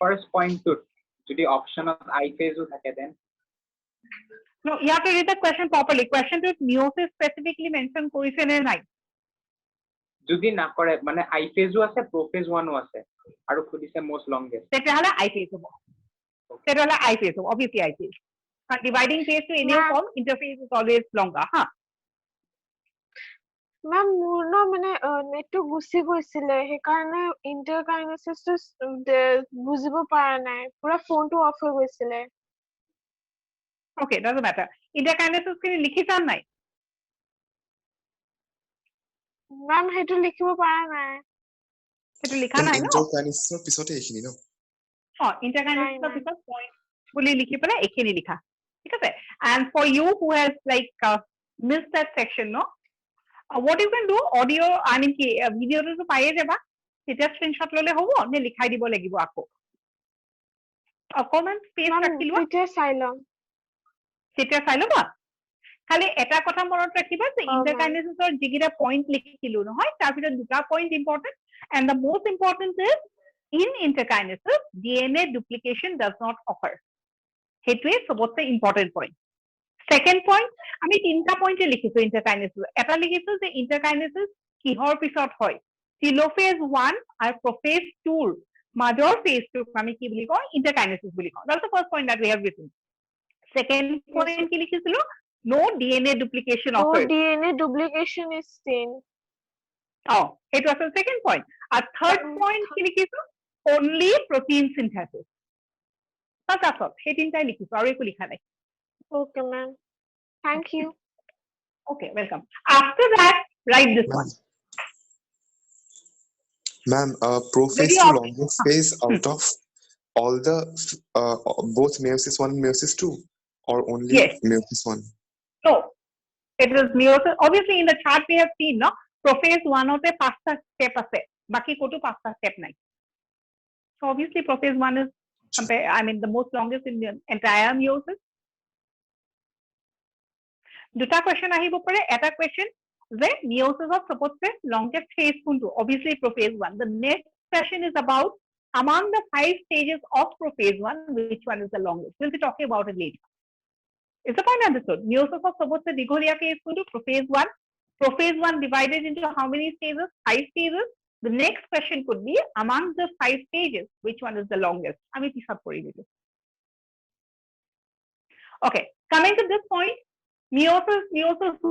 first point to যদি অপশনত I phase থাকে then No, you have to read the question properly. Question to meiosis specifically mention কৰিছে নে নাই যদি না কৰে মানে I phase আছে prophase 1 আছে আৰু খুদিছে most longest তেতিয়াহলে I phase হ'ব তেতিয়াহলে I phase হ'ব obviously I phase but dividing phase to any form interphase is always longer Ma'am, মোৰ ন মানে নেটটো গুচি গৈছিলে সেইকাৰণে ইন্টাৰকাইনেসিসটো বুজিব পৰা নাই পুৰা ফোনটো অফ হৈ গৈছিলে Okay, doesn't matter. Interkinases খিনি লিখিছা নাই Ma'am, সেইটো লিখিব পৰা নাই সেইটো লিখা নাই ন ইন্টাৰকাইনেসৰ পিছতে এইখিনি ন interkinase পিছত point বুলি লিখি পেলাই এইখিনি লিখা ঠিক আছে and for you who has like missed that section no what you can do audio I mean কি ভিডিওটো পাইয়ে যাবা তেতিয়া স্ক্ৰিনশ্বট ললে হ'ব নে লিখাই দিব লাগিব আকৌ অকমান স্পেচ ৰাখি লোৱা তেতিয়া চাই লম তেতিয়া চাই ল'বা খালি এটা কথা মনত ৰাখিবা যে ইন্টাৰকাইনেসৰ যিকিটা পইণ্ট লিখিলো নহয় তাৰ ভিতৰত দুটা point important and the most important is in interkinesis DNA duplication does not occur সেইটোৱে সবতছে ইম্পৰ্টেন্ট পইণ্ট সেকেন্ড পইণ্ট আমি তিনটা পইণ্টে লিখিছো ইন্টাৰকাইনেsis এটা লিখিছো যে ইন্টাৰকাইনেsis কিহৰ পিছত হয় টেলোফেজ 1 আৰু প্ৰফেজ 2 ৰ মাজৰ ফেজটোক আমি কি বুলি কওঁ ইন্টাৰকাইনেsis বুলি কওঁ that's the first point that we have written second point কি লিখিছিলো no DNA duplication occurs DNA duplication is seen it was the second point. A third point কি লিখিছো? Only protein synthesis. That's all. সেই তিনটাই লিখিছো আৰু একো লিখা নাই। Okay, ma'am. Thank you. Okay, welcome. After that, write this one. Ma'am, prophase Very to often- longest phase out of all the both meiosis 1 and meiosis 2, or only Yes. meiosis 1? So, it is meiosis. Obviously, in the chart we have seen, no? Prophase 1 ote 5ta step ase. Baki kotu 5ta step nai. So, obviously, prophase 1 is, the most longest in the entire meiosis. দুটা question আহিব পাৰে, এটা question যে meiosis of suppose longest phase কোনটো? Obviously, prophase 1. The next question is about among the 5 stages of prophase 1, which one is the longest? We'll be talking about it later. Is the point understood? Meiosis of suppose digholia phase কোনটো? Prophase 1. Prophase 1 divided into how many stages? 5 stages. The next question could be among the 5 stages, which one is the longest? আমি পিছত কৰি দিলো। Okay, coming to this point, meiosis,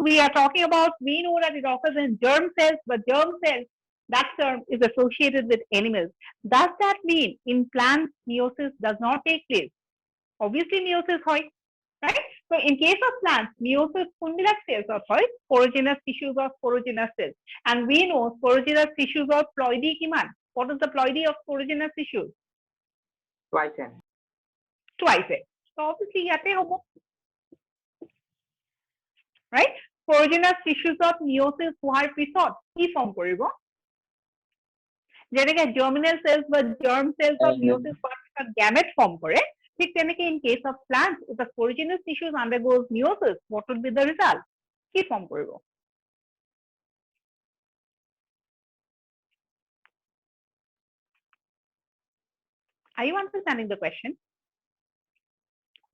we are talking about, we know that it occurs in germ cells, but germ cells, that term is associated with animals. Does that mean in plants, meiosis does not take place? Obviously, meiosis hoy, right? So, in case of plants, meiosis fundilac cells of hoy, sporogenous tissues of sporogenous cells. And we know sporogenous tissues of ploidy kiman. What is the ploidy of sporogenous tissues? Twice n. Twice it. So, obviously, yate hobo. Right? Sporogenous tissues of meiosis হোৱাৰ পিছত কি form কৰিব? যেনেকে germinal cells বা germ cells of meiosis হোৱাৰ পিছত gamete form কৰে, ঠিক তেনেকে in case of plants, if the sporogenous tissues undergoes meiosis, what would be the result? কি ফৰ্ম কৰিব? Are you understanding the question?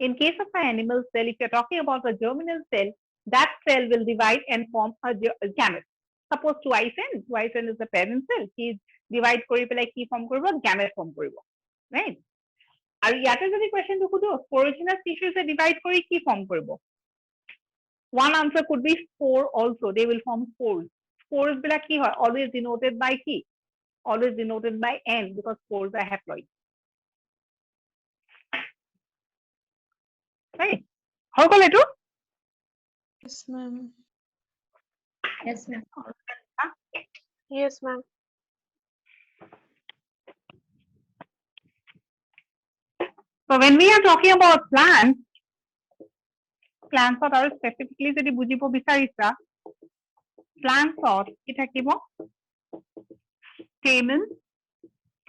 In case of an animal cell, if you're talking about a germinal cell, that cell will divide and form a gamete. Suppose twice n is the parent cell. He divide kori pelai ki form koribo? Gamete form koribo. Right? Aru yate jodi question to kudo, sporogenous tissues divide kori ki form koribo? One answer could be spore also. They will form spores. Spores bila ki hoy? Always denoted by ki? Always denoted by n, because spores are haploid. Right? How call it? Yes, ma'am. Yes, ma'am. Yes, ma'am. So when we are talking about plants are specifically যদি বুজিব বিচাৰিছা, plants কি থাকিব? Stamen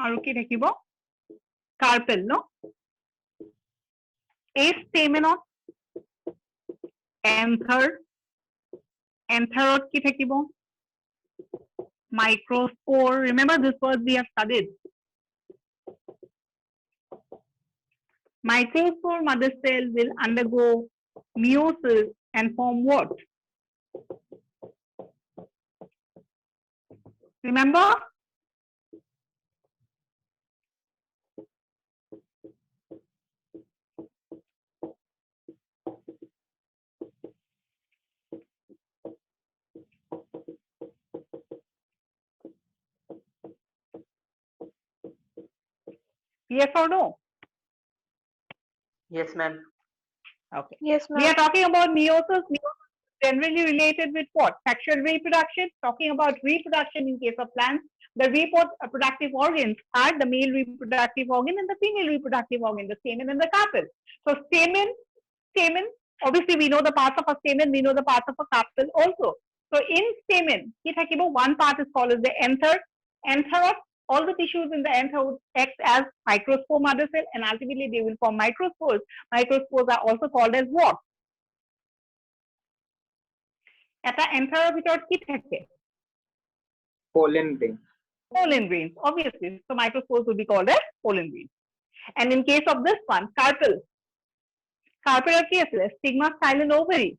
আৰু কি থাকিব? Carpel, no? A stamen of anther কি থাকিব? Microspore. Remember this word we have studied. Microspore mother cell will undergo meiosis and form what? Remember? Yes or no? Yes, ma'am. Okay. Yes, We ma'am. are talking about meiosis. Meiosis is generally related with what? Sexual reproduction. Talking about reproduction in case of plants, the reproductive organs are the male reproductive organ and the female reproductive organ, the stamen and the carpel. So stamen, obviously we know the parts of a stamen, we know the parts of a carpel also. So in stamen, one part is called as the anther. Anther, all the tissues in the anther would act as microspore mother cell, and ultimately they will form microspores. Microspores are also called as what? Eta anther ভিতৰত কি থাকে? Pollen grain. Pollen grains, obviously. So microspores will be called as pollen grains. And in case of this one, carpel কি আছে? Stigma, style, ovary.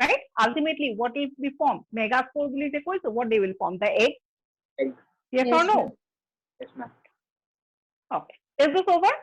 Right? Ultimately, what will be formed? Megaspore বুলি যে কৈছো, what they will form? The egg? Egg. Yes or no? Yes, ma'am. Okay. Is this over?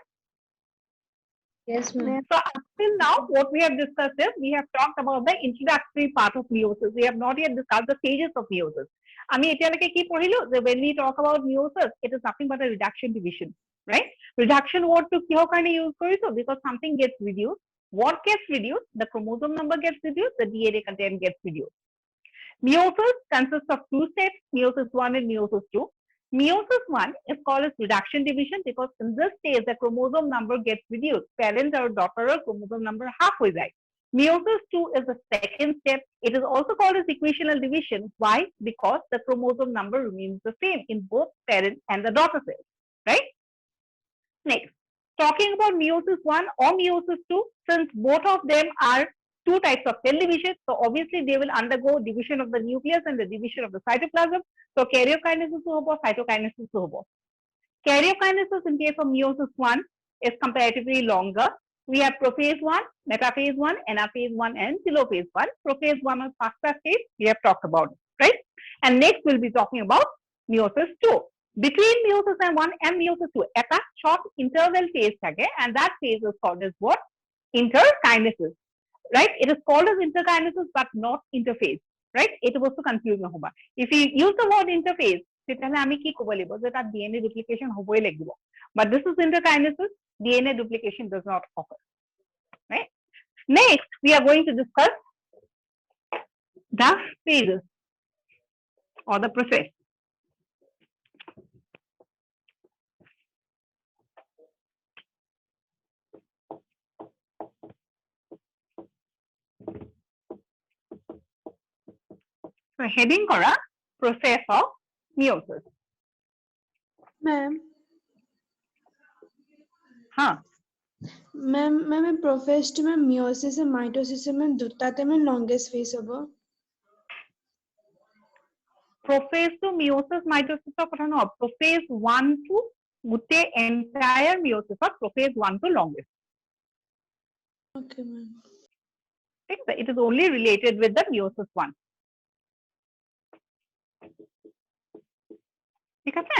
Yes, ma'am. So until now, what we have discussed is we have talked about the introductory part of meiosis. We have not yet discussed the stages of meiosis. আমি এতিয়ালৈকে কি পঢ়িলো যে when we talk about meiosis, it is nothing but a reduction division, right? Reduction word to কিহৰ কাৰণে use কৰিছো because something gets reduced. What gets reduced? The chromosome number gets reduced. The DNA content gets reduced. Meiosis consists of two steps: meiosis 1 and meiosis 2. Meiosis 1 is called as reduction division because in this stage the chromosome number gets reduced. Parent or daughter chromosome number half হৈ যায়. Meiosis 2 is the second step. It is also called as equational division. Why? Because the chromosome number remains the same in both parent and the daughter cells, right? Next, talking about meiosis 1 or meiosis 2, since both of them are two types of cell division, so obviously they will undergo division of the nucleus and the division of the cytoplasm. So karyokinesis hobo, cytokinesis hobo. Karyokinesis in case of meiosis 1 is comparatively longer. We have prophase 1, metaphase 1, anaphase 1, and telophase 1. Prophase 1 is faster stage, we have talked about it, right? And next we'll be talking about meiosis 2. Between meiosis 1 and meiosis 2, a short interval phase থাকে, and that phase is called as what? Interkinesis, right? It is called as interkinesis but not interphase, right? It was to confuse নহবা. If you use the word interphase, তেতিয়াহলে আমি কি ক'ব লাগিব যে তাত DNA duplication হ'বই লাগিব. But this is interkinesis, DNA duplication does not occur, right? Next, we are going to discuss the phases or the process. So heading kora process of meiosis. Ma'am, Huh. ma'am, professed में meiosis and mitosis में दुटाते में longest phase होगा. Prophase to meiosis, mitosis of কথা নহয়. Prophase 1 to গোটেই entire meiosis of prophase 1 to longest. Okay, ma'am. It is only related with the meiosis 1. ঠিক আছে?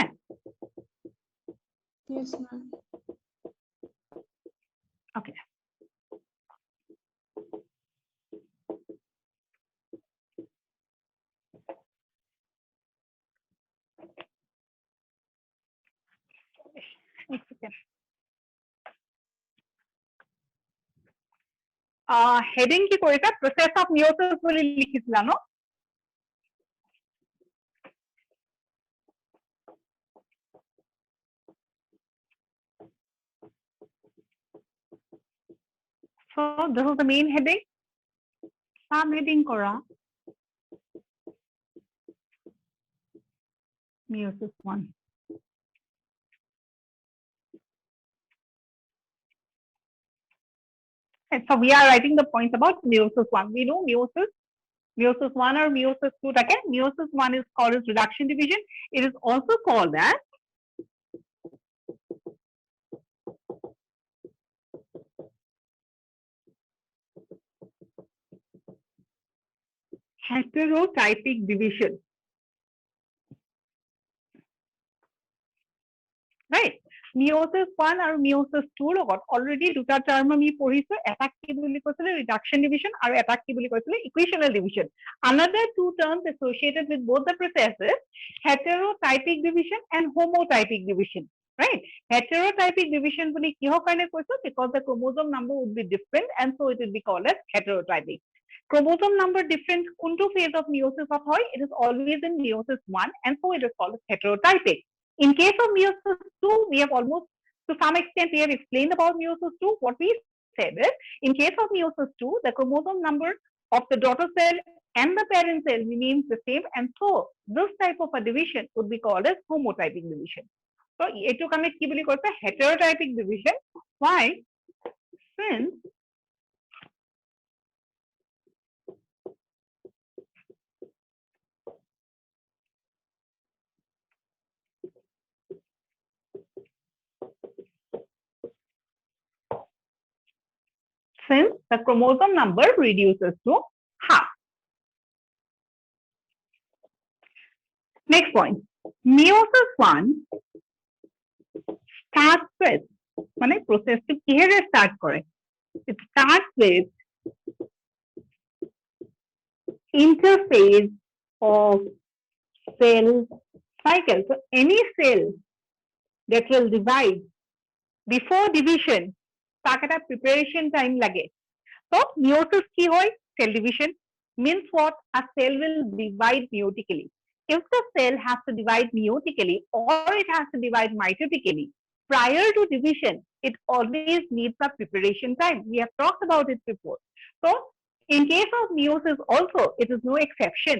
Yes, ma'am. Okay. Heading কি কৰিছা? Process of meiosis বুলি লিখিছিলা ন? So this is the main heading. Subheading kora meiosis 1. And so we are writing the points about meiosis 1. We know meiosis 1 or meiosis 2. Again, meiosis 1 is called as reduction division. It is also called as heterotypic division. Right? Meiosis 1 আৰু meiosis 2 লগত already দুটা term আমি পঢ়িছো, এটা কি বুলি কৈছিলে reduction division আৰু এটা কি বুলি কৈছিলে equational division. Another two terms associated with both the processes, heterotypic division and homotypic division. Right? Heterotypic division বুলি কিহৰ কাৰণে কৈছো? Because the chromosome number would be different and so it will be called as heterotypic. Chromosome number different কোনটো phase of meiosis হয়? It is always in meiosis 1 and so it is called as heterotypic. In case of meiosis 2, we have almost, to some extent, we have explained about meiosis 2. What we said is, in case of meiosis 2, the chromosome number of the daughter cell and the parent cell remains the same, and so this type of a division would be called as homotypic division. So, eto kame ki boli koise heterotypic division. Why? Since the chromosome number reduces to half. Next point, meiosis 1 starts with মানে প্ৰচেছটো কিহেৰে start কৰে? It starts with interphase of cell cycle. So any cell that will divide before division, তাক এটা preparation time লাগে. So meiosis কি হয়? Cell division means what? A cell will divide meiotically. If the cell has to divide meiotically or it has to divide mitotically, prior to division, it always needs a preparation time. We have talked about it before. So in case of meiosis also, it is no exception.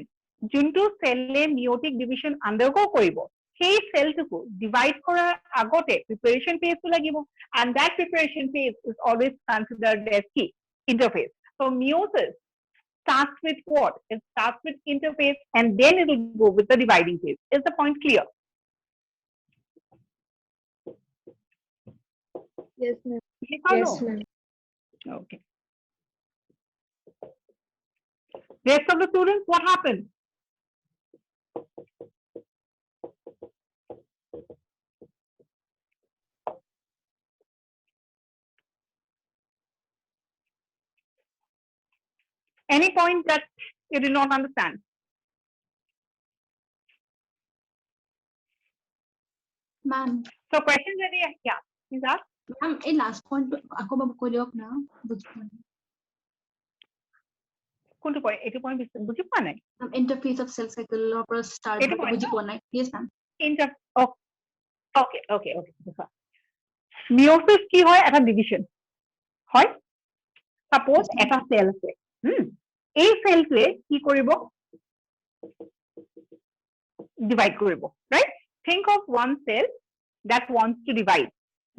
যোনটো cell meiotic division undergo কৰিব, সেই cellটোকো divide কৰাৰ আগতে preparation phase টো লাগিব, and that preparation phase is always considered as key interphase. So meiosis starts with what? It starts with interphase and then it will go with the dividing phase. Is the point clear? Yes, ma'am. Yes or Yes, no? ma'am. Okay. Rest of the students, what happened? Any point that you did not understand? Ma'am, So question ready? Yeah, please ask. ma'am, এই last point আকৌ কৈ দিয়ক না বুজি পোৱা নাই। কোনটো point? এইটো point বুজি পোৱা নাই? Interface of cell cycle ৰ পৰা start এইটো point বুজি ন? পোৱা নাই। Yes, ma'am. Okay. Meiosis কি হয়? এটা division হয়। Suppose এটা cell আছে। এই cellটোৱে কি কৰিব? Divide কৰিব, right? Think of one cell that wants to divide.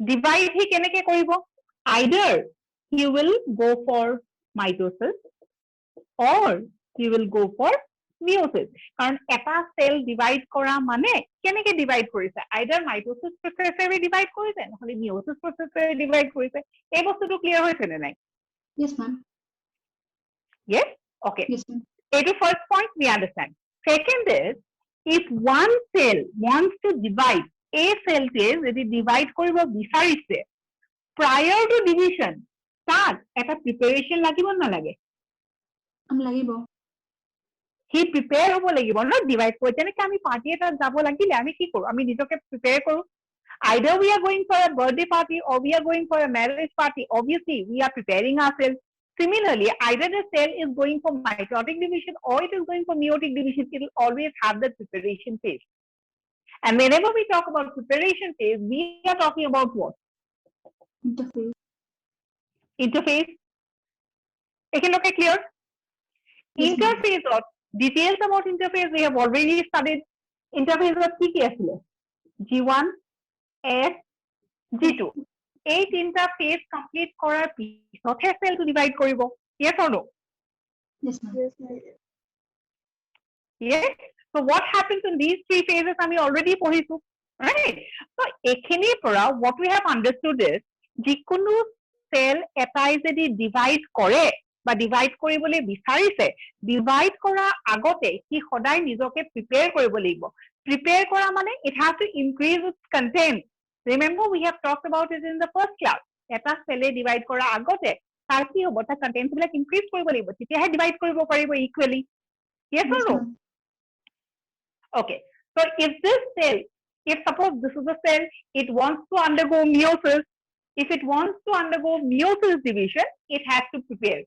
Divide he কেনেকে কৰিব? Either he will go for mitosis or he will go for meiosis. কাৰণ এটা cell divide কৰা মানে কেনেকে divide কৰিছে? Either mitosis processৰে divide কৰিছে নহলে meiosis processৰে divide কৰিছে। এই বস্তুটো clear হৈছে নে নাই? Yes, ma'am. Yes? Okay. Yes, ma'am. The first point we understand. Second is, if one cell wants to divide, a cell is যদি divide কৰিব বিচাৰিছে, prior to division, তাক এটা preparation লাগিব নালাগে? লাগিব। He prepare হ'ব লাগিব ন divide কৰি। যেনেকৈ আমি party এটাত যাব লাগিলে আমি কি কৰোঁ? আমি নিজকে prepare কৰোঁ। Either we are going for a birthday party or we are going for a marriage party. Obviously, we are preparing ourselves. Similarly, either the cell is going for mitotic division or it is going for meiotic division, it will always have the preparation phase. And whenever we talk about preparation phase, we are talking about what? Interface. Interphase. Okay, clear? Yes, Interphase or details about interphase we have already studied. Interphase of কি আছিলে? G1, S, G2. এই তিনটা phase complete কৰাৰ পিছতহে cell to divide কৰিব। Yes or no? Yes, ma'am. Yes, ma'am. Yes. So what happens in these three phases? আমি already পঢ়িছো, right? So এখিনিৰ পৰা what we have understood is যিকোনো cell এটাই যদি divide কৰে বা divide কৰিবলৈ বিচাৰিছে, divide কৰাৰ আগতে সি সদায় নিজকে prepare কৰিব লাগিব। Prepare কৰা মানে it has to increase its content. Remember, we have talked about it in the first class. এটা cell divide কৰাৰ আগতে তাৰ কি হ'ব? তাৰ content বিলাক increase কৰিব লাগিব, তেতিয়াহে divide কৰিব পাৰিব equally. Yes or no? ma'am. Okay. So if this cell, if suppose this is a cell, it wants to undergo meiosis. If it wants to undergo meiosis division, it has to prepare.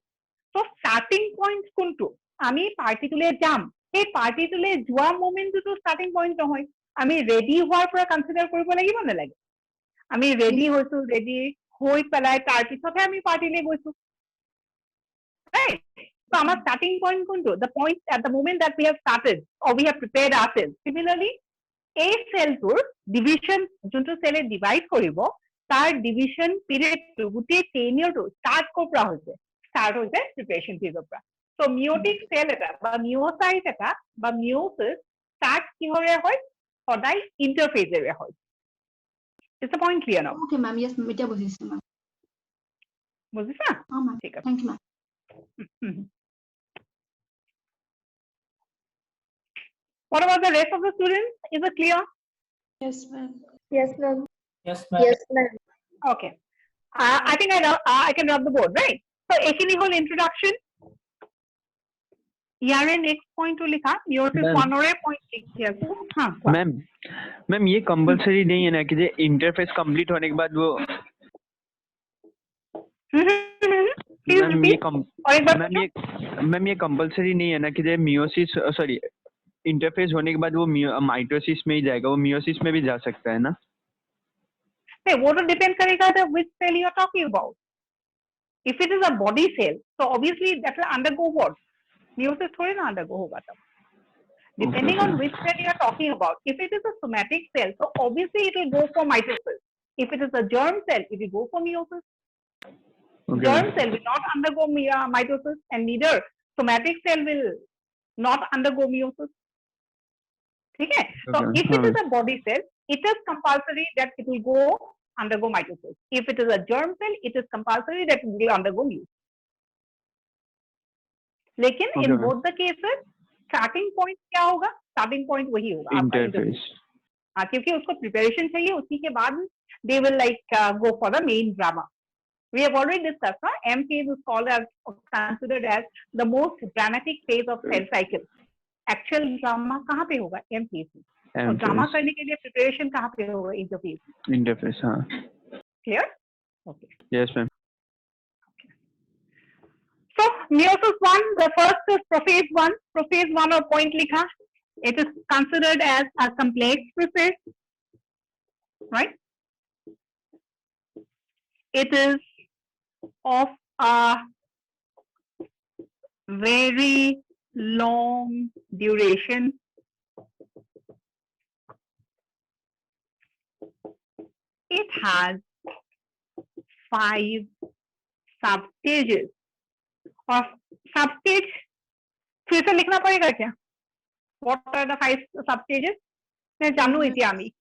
So starting point কোনটো? আমি পাৰ্টিটোলে যাম। সেই পাৰ্টিটোলে যোৱা মোমেন্টটো starting point নহয়। আমি ready হোৱাৰ পৰা consider কৰিব লাগিব নালাগে? আমি ready হৈছো, ready হৈ পেলাই তাৰ পিছতহে আমি পাৰ্টিলে গৈছো। Right? So our starting point কোনটো? The point at the moment that we have started or we have prepared ourselves. Similarly, a cell tour division যোনটো cell divide কৰিব, তাৰ division period টো গোটেই tenure টো start কৰ পৰা হৈছে? Start হৈছে preparation phase ৰ পৰা। So meiotic cell এটা বা meiocyte এটা বা meiosis start কিহৰে হয়? সদায় interphase এৰে হয়। Is the point clear now? Okay, ma'am. Yes, ma'am. এতিয়া বুজিছো, ma'am. বুজিছা? ma'am. ঠিক আছে। Thank you, ma'am. What about the rest of the students? Is it clear? Yes, ma'am. Yes, ma'am. Yes, Yes, ma'am. Okay. I think I can rub the board, right? So এইখিনি হল introduction. ইয়াৰে next point টো লিখা meiosis Ma'am. 1 ৰে point লিখি আছো हां ma'am ये compulsory नहीं है ना कि इंटरफेस कंप्लीट होने के बाद वो मैम ये कंपलसरी नहीं है ना कि मियोसिस सॉरी इंटरफेस होने के बाद वो माइटोसिस में ही जाएगा, वो मियोसिस में भी जा सकता है ना? नहीं, वो तो डिपेंड करेगा the which cell you are talking about. If it is a body cell, so obviously that will undergo what? Meiosis थोड़ी ना undergo होगा तब. Depending on which cell you are talking about. If it is a somatic cell, so obviously it will go for mitosis. If it is a germ cell, it will go for meiosis. Okay. Germ cell will not undergo mitosis, and neither somatic cell will not undergo meiosis. Okay? So if it is a body cell, it is compulsory that it will go undergo mitosis. If it is a germ cell, it is compulsory that it will undergo meiosis. लेकिन in both the cases, starting point क्या होगा? Starting point वही होगा interface. हाँ, क्योंकि उसको preparation चाहिए, उसी के बाद they will go for the main drama. We have already discussed, M phase is called as considered as the most dramatic phase of cell cycle. Actual drama कहाँ पे होगा? M phase में. और ड्रामा करने के लिए प्रिपरेशन कहाँ पे होगा? इंटरफेस. हाँ. Clear? Okay. Yes, ma'am. So meiosis 1, the first is prophase 1. Prophase 1 or point लिखा. It is considered as a complex process, right? It is of a very long duration. It has 5 substages. और substage फिर से लिखना पड़ेगा क्या? What are the 5 substages? मैं जानू इति आमी.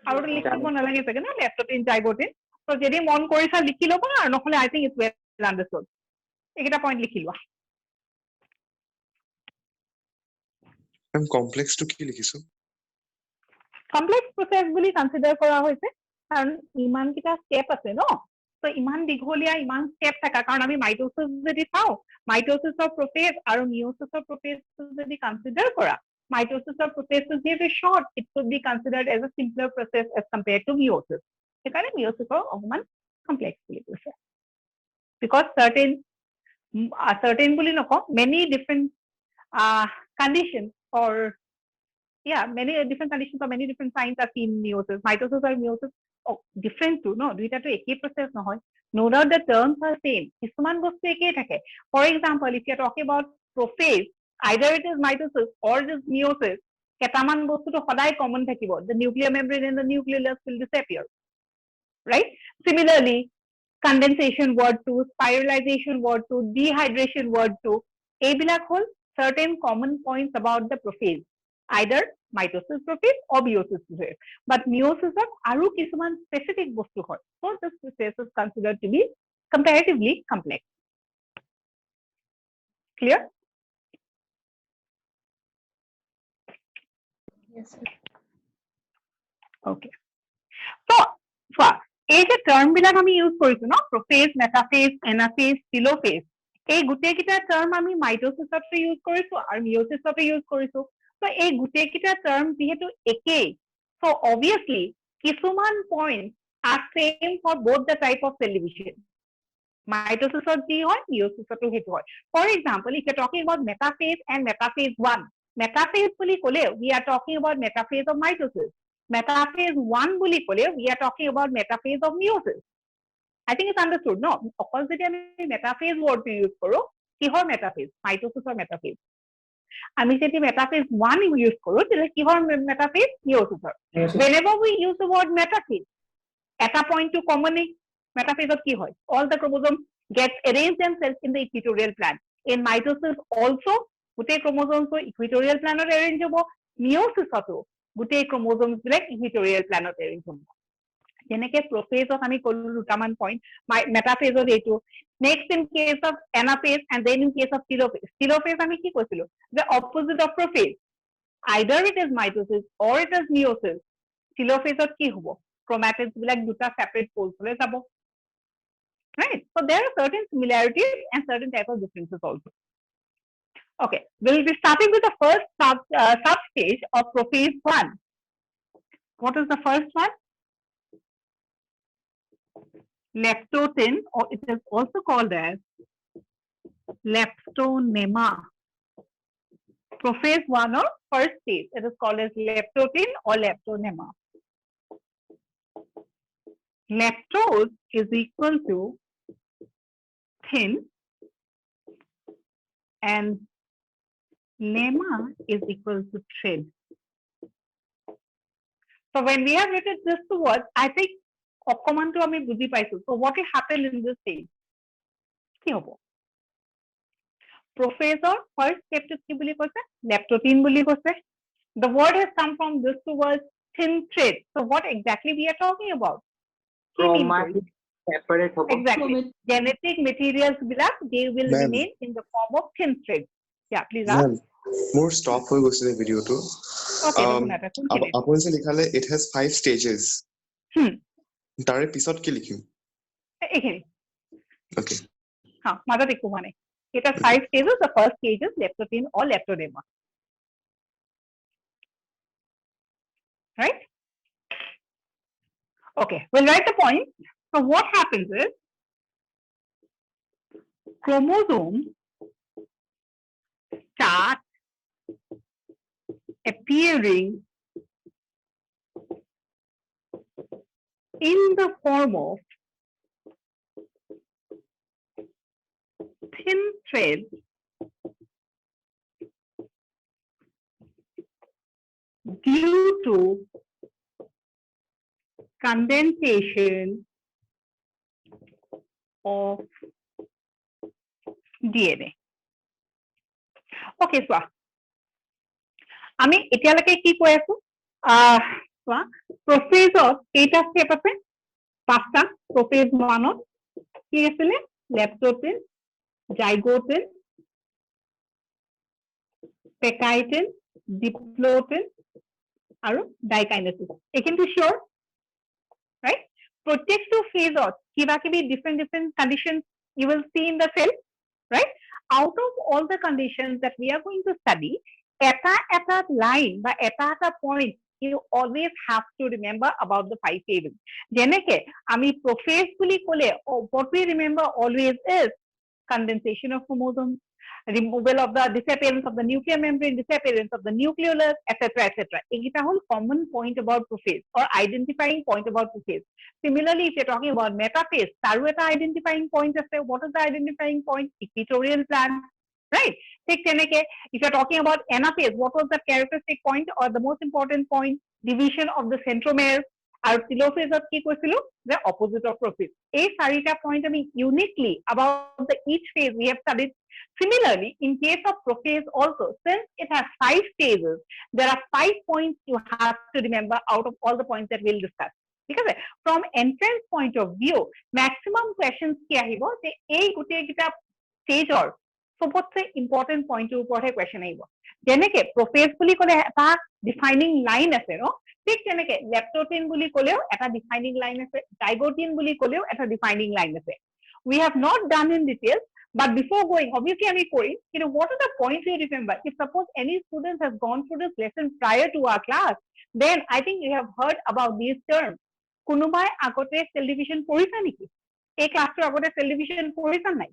और लिखिबो ना लगे सके ना leptotin zygotin. तो যদি মন কৰিছা লিখি লবা আৰু নহলে I think it's well understood. এইটা পয়েন্ট লিখি লোৱা. কমপ্লেক্স টু কি লিখিছো? কমপ্লেক্স প্ৰসেস বুলি কনসিডাৰ কৰা হৈছে কাৰণ ইমান কিটা স্টেপ আছে ন. তো ইমান দীঘলীয়া ইমান স্টেপ থাকা কাৰণ আমি মাইটোসিস যদি চাও মাইটোসিসৰ প্ৰসেস আৰু মিয়োসিসৰ প্ৰসেস যদি কনসিডাৰ কৰা মাইটোসিসৰ process is very short. It could be considered as a simpler process as compared to meiosis. সেইকাৰণে মিয়োসিসৰ অকমান কমপ্লেক্স বুলি কৈছে. Because certain বুলি নকওঁ many different conditions or many different conditions or many different signs are seen in meiosis. Mitosis or meiosis different too, no? দুইটাটো একেই process নহয়. No doubt the terms are same. কিছুমান বস্তু একেই থাকে. For example, if you are talking about prophase, either it is mitosis or it is meiosis, কেটামান বস্তুটো সদায় common থাকিব. The nuclear membrane and the nucleolus will disappear. Right? Similarly, condensation word 2, spiralization word 2, dehydration word 2, এইবিলাক হল certain common points about the prophase. Either mitosis prophase or meiosis prophase. But meiosis aru kisuman specific bostu hoy. So this process is considered to be comparatively complex. Clear? Yes, sir. Okay. So এই যে term বিলাক আমি use কৰিছো ন prophase, metaphase, anaphase, telophase এই গুটে কিটা term আমি মাইটোসিসতে use কৰিছো আৰু মিয়োসিসতে ইউজ কৰিছো. So এই গুটে কিটা টার্ম যেহেতু একেই, so obviously কিছুমান points are same for both the type of cell division. Mitosisত কি হয় মিয়োসিসতো হেতু হয়. For example, if you are talking about metaphase and metaphase 1, metaphase বুলি ক'লে we are talking about metaphase of mitosis. Metaphase 1 বুলি ক'লে we are talking about metaphase of meiosis. I think it's understood, no? অকল যদি আমি metaphase word to use কৰো কিহৰ metaphase? Mitosisৰ metaphase. আমি যদি metaphase 1 use কৰো তেলে কিহৰ metaphase? Meiosis. Whenever we use the word metaphase, এটা point to common metaphase of কি হয়? All the chromosomes get arranged themselves in the equatorial plane. In mitosis also গোটেই chromosomes equatorial plane arrange হ'ব. Meiosisতো গোটেই chromosomes বিলাক equatorial plane arrange হ'ব. যেনেকে prophase আমি কলো দুটামান point, metaphase এইটো. Next in case of anaphase and then in case of telophase. Telophase আমি কি কৈছিলো? The opposite of prophase. Either it is mitosis or it is meiosis. Telophase কি হ'ব? chromatids বিলাক দুটা separate poles হলে যাব, right? So there are certain similarities and certain type of differences also. Okay, we'll be starting with the first substage of prophase 1. What is the first one? Leptotin, or it is also called as leptonema. Prophase 1 or first stage, it is called as leptotin or leptonema. Leptose is equal to thin and lemma is equal to thin. So when we have written this two words, I think অকমান তো আমি বুজি পাইছো. So what will happen in this stage? কি হ'ব? Prophase or first step to কি বুলি কৈছে? Leptotin বুলি কৈছে. The word has come from this two words, thin thread. So what exactly we are talking about? Chromatic separate হ'ব. Exactly. Genetic materials black, they will Ma'am. remain in the form of thin thread. Yeah, please ask. Ma'am, মোৰ stop হৈ গৈছিলে ভিডিঅ'টো। Okay, doesn't matter. কোনখিনি? আপুনি যে লিখালে it has 5 stages। তাৰে পিছত কি লিখিম? এইখিনি। Okay. হা, মাজত একো হোৱা নাই। It has 5 stages. The first stage is leptotin or leptodema. Right? Okay, we'll write the point. So what happens is chromosomes start appearing in the form of thin threads due to condensation of DNA. Okay, so আমি এতিয়ালৈকে কি কৈ আছো? চোৱা, প্ৰফেজত কেইটা step আছে? 5টা। প্ৰফেজ 1ত কি আছিলে? লেপ্টোটিন, জাইগোটিন, পেকাইটিন, ডিপ্লোটিন আৰু ডাইকাইনেটিন। এইখিনিটো শিওৰ, right? প্ৰত্যেকটো ফেজত কিবা কিবি different conditions you will see in the cell, right? Out of all the conditions that we are going to study, এটা line বা এটা point you always have to remember about the 5 tables. যেনেকে আমি prophase বুলি ক'লে, what we remember always is condensation of chromosomes, removal of the disappearance of the nuclear membrane, disappearance of the nucleolus, etc., etc. It's a whole common point about prophase or identifying point about prophase. Similarly, if you're talking about metaphase, taru eta identifying point ase. What is the identifying point? Equatorial plant, right? If you're talking about anaphase, what was the characteristic point or the most important point? Division of the centromere. আৰু telophase কি কৈছিলো? The opposite of prophase. এই 4টা point আমি uniquely about the each phase we have studied. Similarly, in case of prophase also, since it has 5 stages, there are 5 points you have to remember out of all the points that we'll discuss. Because from entrance point of view, maximum questions কি আহিব যে এই গোটেই কিটা stage সবতছে important point ওপৰহে question আহিব। যেনেকে prophase বুলি ক'লে এটা defining line আছে ন, ঠিক তেনেকে leptotin বুলি ক'লেও এটা defining line আছে, zygotin বুলি ক'লেও এটা defining line আছে। We have not done in details, but before going, obviously আমি কৰিম, কিন্তু what are the points you remember? If suppose any student has gone through this lesson prior to our class, then I think you have heard about these terms. কোনোবাই আগতে cell division পঢ়িছা নেকি? এই ক্লাছটোৰ আগতে cell division পঢ়িছা নাই?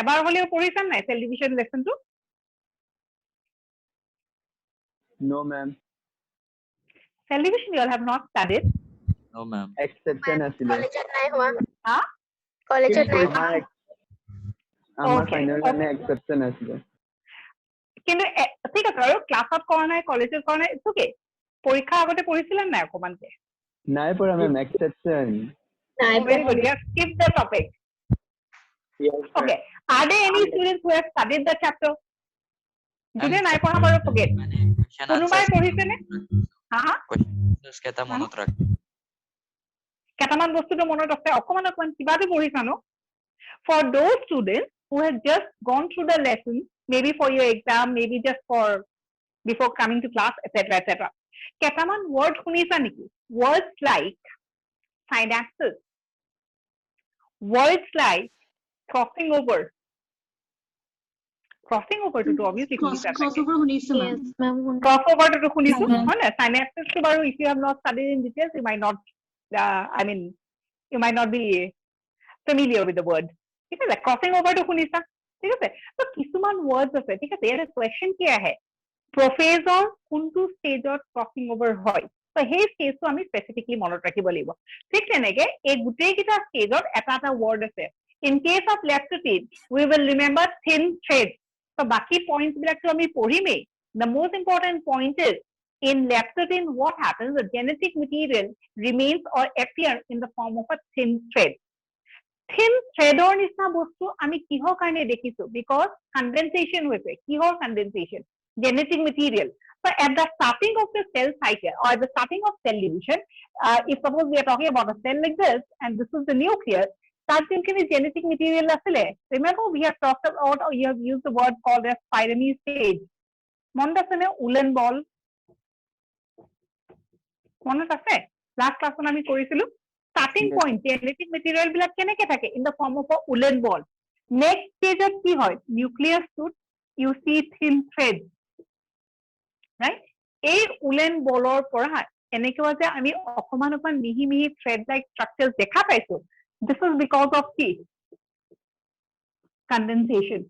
এবাৰ হলেও পঢ়িছা নাই cell division লেসনটো? No, ma'am. Cell division you all have not studied? No, ma'am. Exception আছিলে। কলেজত নাই হোৱা। হা? কলেজত নাই হোৱা। আমাৰ Okay, ফাইনেল okay. মানে এক্সেপচন আছিলে। কিন্তু ঠিক আছে আৰু ক্লাছত কৰা নাই, কলেজত কৰা নাই, it's okay. পৰীক্ষা আগতে পঢ়িছিলা নাই অকমানকে? নাই পৰা মেম, এক্সেপচন। নাই Very good. You have skipped the topic. Yes, sir. Okay. Are there any students who have studied the chapter? যোনে নাই পঢ়া বাৰু forget. কোনোবাই পঢ়িছে নে? হা হা? কেইটা মনত ৰাখ। কেইটামান বস্তুটো মনত আছে, অকমান কিবাটো পঢ়িছা ন? For those students who have just gone through the lesson, maybe for your exam, maybe just for before coming to class, etc., etc. কেটামান word শুনিছা নেকি? Words like synapses, words like crossing over. Crossing over to obviously শুনিছা চাগে। crossover শুনিছো ma'am. Yes, ma'am. Crossover to শুনিছো ma'am. হয় না? Synapses to বাৰু if you have not studied in details you might not I mean you might not be familiar with the word. ঠিক আছে? Crossing over to শুনিছা? ঠিক আছে? তো কিছুমান words আছে ঠিক আছে? ইয়াৰ question কি আহে? Professor কোনটো stage-ত crossing over হয়? তো সেই stage-টো আমি specifically মনত ৰাখিব লাগিব। ঠিক তেনেকে এই গোটেইকেইটা stage-ত এটা word আছে। In case of leptotene, we will remember thin thread. So বাকি points বিলাকটো আমি পঢ়িমেই। The most important point is in leptotene what happens? The genetic material remains or appears in the form of a thin thread. Thin thread-or নিচিনা বস্তু আমি কিহৰ কাৰণে দেখিছো? Because condensation হৈছে। কিহৰ condensation? Genetic material. So at the starting of the cell cycle or at the starting of cell division, if suppose we are talking about a cell like this and this is the nucleus, that can be genetic material asile. Remember we have talked about or you have used the word called as pyramid stage. মনত আছে নে woollen বল? মনত আছে? Last class আমি কৰিছিলো। Starting point genetic material বিলাক কেনেকে থাকে? In the form of a woolen ball. Next stage of কি হয়? Nucleus suit, you see thin thread. Right? এই woolen ballৰ পৰা এনেকুৱা যে আমি অকমান মিহি মিহি thread like structures দেখা পাইছো। This is because of heat. Condensation.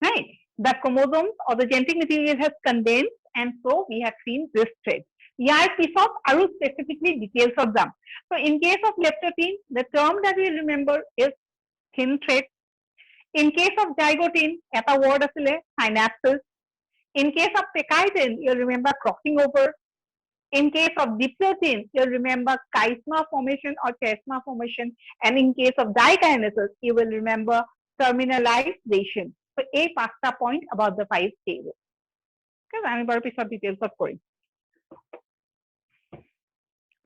Right? The chromosomes or the genetic material has condensed and so we have seen this thread. ইয়াৰ পিছত আৰু specifically details of them. So in case of leptotene, the term that we remember is thin thread. In case of zygotine, এটা word asile synapses. In case of pectine, you'll remember crossing over. In case of diplotene, you'll remember chiasma formation or chiasma formation. And in case of dikinesis, you will remember terminalization. So a pasta point about the 5 stages. Because I'm about to piece of details of course.